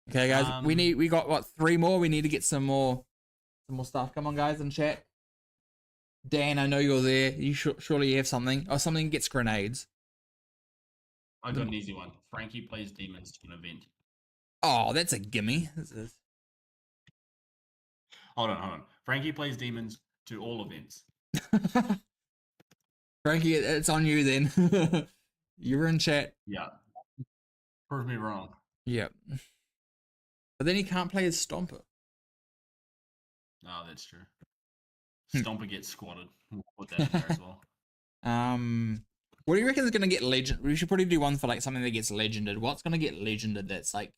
Okay, guys, we got what, 3 more? We need to get some more stuff. Come on, guys, in chat. Dan, I know you're there. You surely you have something. Oh, something gets grenades. I got an easy one. Frankie plays demons to an event. Oh, that's a gimme. Hold on. Frankie plays demons to all events. Frankie, it's on you then. You were in chat. Yeah. Prove me wrong. Yep. But then he can't play as Stomper. Oh, that's true. Stomper gets squatted. We'll put that in there as well. What do you reckon is gonna get legend? We should probably do one for like something that gets legended. What's gonna get legended that's like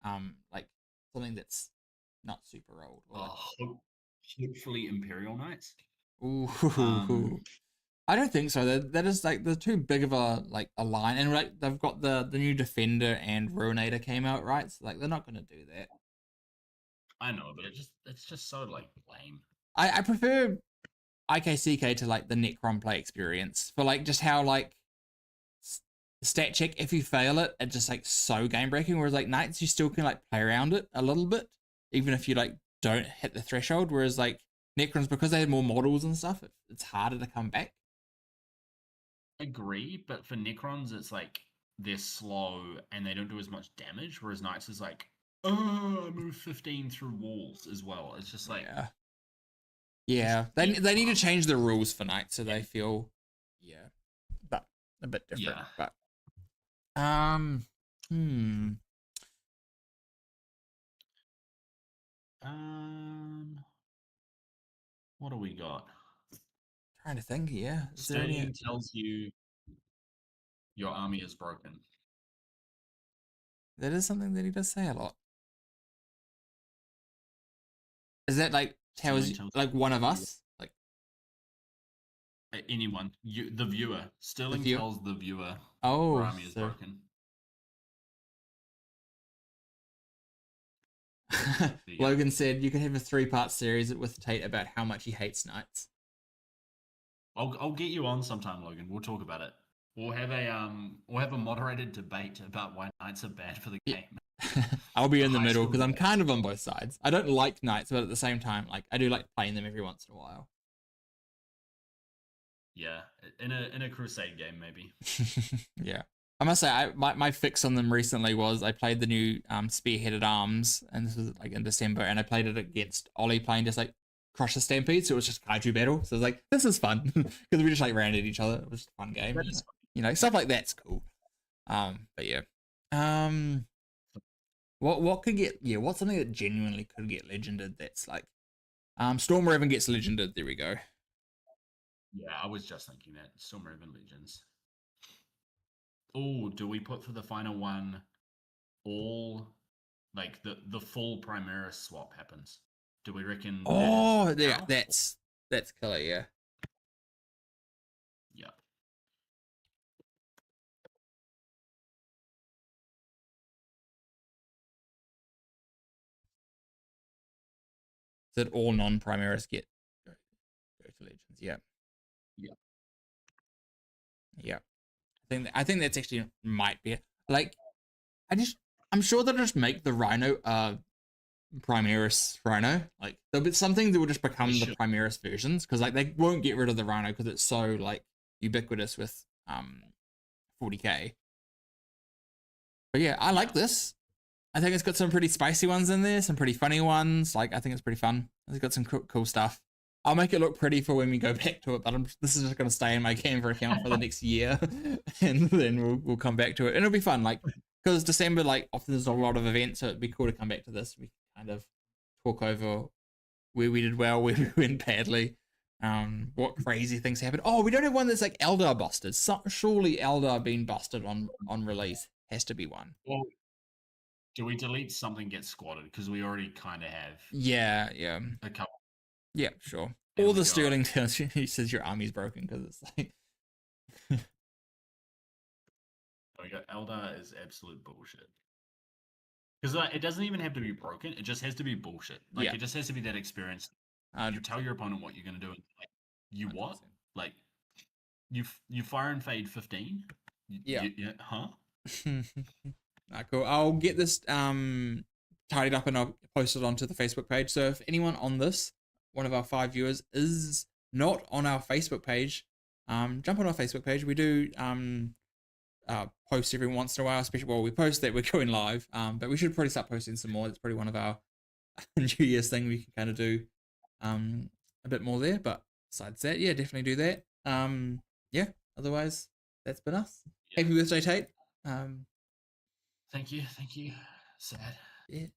something that's not super old? Or like, Hopefully Imperial Knights. ooh, I don't think so. That is like they're too big of a line, and like they've got the new Defender and Ruinator came out, right? So like they're not gonna do that. I know, but it's just so like lame. I prefer IKCK to like the Necron play experience for like just how like stat check if you fail it, it's just like so game breaking. Whereas like Knights, you still can like play around it a little bit, even if you like don't hit the threshold. Whereas like Necrons, because they have more models and stuff, it's harder to come back. Agree, but for Necrons, it's like they're slow and they don't do as much damage. Whereas Knights is like, oh, I move 15 through walls as well. It's just like, yeah. They need to change the rules for Knights so they feel but a bit different. Yeah. But what do we got? Trying to think. Yeah, Sterling tells you your army is broken. That is something that he does say a lot. Is that like tells you, like one of us, like anyone, the viewer? Sterling tells the viewer, "Oh, your army is broken." Logan said you could have a 3-part series with Tait about how much he hates Knights. I'll get you on sometime, Logan. We'll talk about it. We'll have a moderated debate about why Knights are bad for the game. I'll be in the middle because I'm kind of on both sides. I don't like Knights, but at the same time, like I do like playing them every once in a while. Yeah, in a Crusade game, maybe. Yeah. I must say, my fix on them recently was I played the new Spearheaded Arms, and this was like in December, and I played it against Ollie playing just like Crush the Stampede, so it was just Kaiju battle. So I was like, this is fun because we just like ran at each other. It was just a fun game. You know, stuff like that's cool. But yeah. What could get what's something that genuinely could get legended that's like Storm Raven gets legended, there we go. Yeah, I was just thinking that. Storm Raven Legends. Oh, do we put for the final one all like the full Primaris swap happens? Do we reckon? Oh, yeah, that's killer, yeah. Yeah. That all non-Primaris get go to Legends, yeah. Yeah. Yeah. I think that's actually might be like I'm sure they'll just make the Rhino Primaris Rhino. Like there'll be something that will just become the Primaris versions because like they won't get rid of the Rhino because it's so like ubiquitous with 40k. But yeah, I like this. I think it's got some pretty spicy ones in there, some pretty funny ones. Like I think it's pretty fun. It's got some cool stuff. I'll make it look pretty for when we go back to it, but this is just going to stay in my Canva account for the next year, and then we'll come back to it. And it'll be fun, like because December, like often there's a lot of events, so it'd be cool to come back to this. We kind of talk over where we did well, where we went badly, what crazy things happened. Oh, we don't have one that's like Eldar busted. Surely Eldar being busted on release has to be one. Well, do we delete something gets squatted because we already kind of have? Yeah. A couple. Yeah, sure. Or the Sterling tells you, he says your army's broken because it's like. We go. Eldar is absolute bullshit. Because like, it doesn't even have to be broken; it just has to be bullshit. Like it just has to be that experience. You tell your opponent what you're going to do, and like, you 100%. What? Like, you fire and fade 15. Yeah. Huh? Cool. I'll get this tidied up and I'll post it onto the Facebook page. So if anyone on this, one of our 5 viewers, is not on our Facebook page, jump on our Facebook page. We do post every once in a while, especially we post that we're going live. But we should probably start posting some more. It's probably one of our New Year's thing we can kind of do a bit more there. But besides that, yeah, definitely do that. Yeah. Otherwise, that's been us. Yeah. Happy birthday, Tait. Thank you. Sad. Yeah.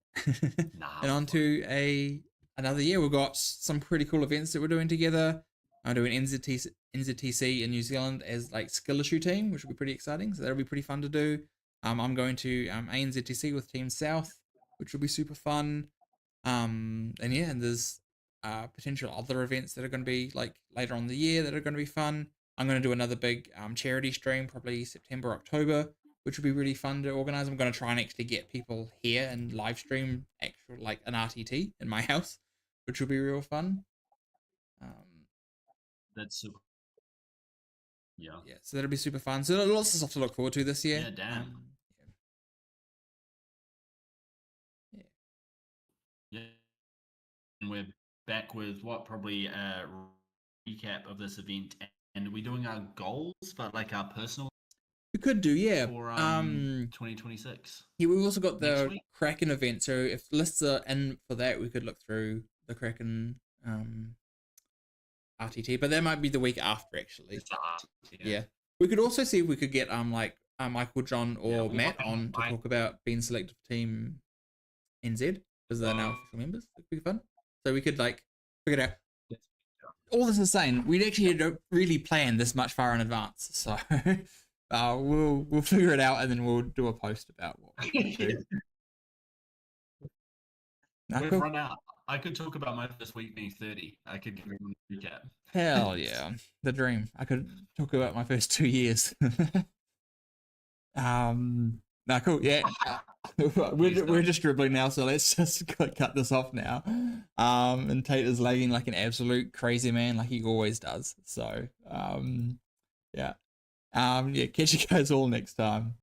And on to another year. We've got some pretty cool events that we're doing together. I'm doing NZTC in New Zealand as like skill issue team, which will be pretty exciting. So that'll be pretty fun to do. I'm going to ANZTC with Team South, which will be super fun. And yeah, and there's potential other events that are going to be like later on in the year that are going to be fun. I'm going to do another big charity stream, probably September, October, which will be really fun to organize. I'm going to try and actually get people here and live stream actual like an RTT in my house, which will be real fun. Um, That's super. Yeah. yeah, so that'll be super fun. So lots of stuff to look forward to this year. Yeah, damn. Yeah. Yeah. And we're back with what probably a recap of this event, and we're doing our goals, but like our personal We could do, yeah. for 2026. Yeah, we've also got Next the week? Kraken event. So if lists are in for that, we could look through the Kraken RTT, but that might be the week after actually. It's the art, Yeah. We could also see if we could get like Michael, John, or Yeah, Matt on to talk about being selected for Team NZ because they're now official members. It'd be fun. So we could like figure it out. All this is saying we actually don't really plan this much far in advance, so we'll figure it out and then we'll do a post about what we do. We've run out. I could talk about my first week being 30. I could give everyone a recap. Hell yeah, the dream. I could talk about my first 2 years. Nah, cool. Yeah, we're just dribbling now, so let's just cut this off now. And Tait is lagging like an absolute crazy man, like he always does. So, yeah, catch you guys all next time.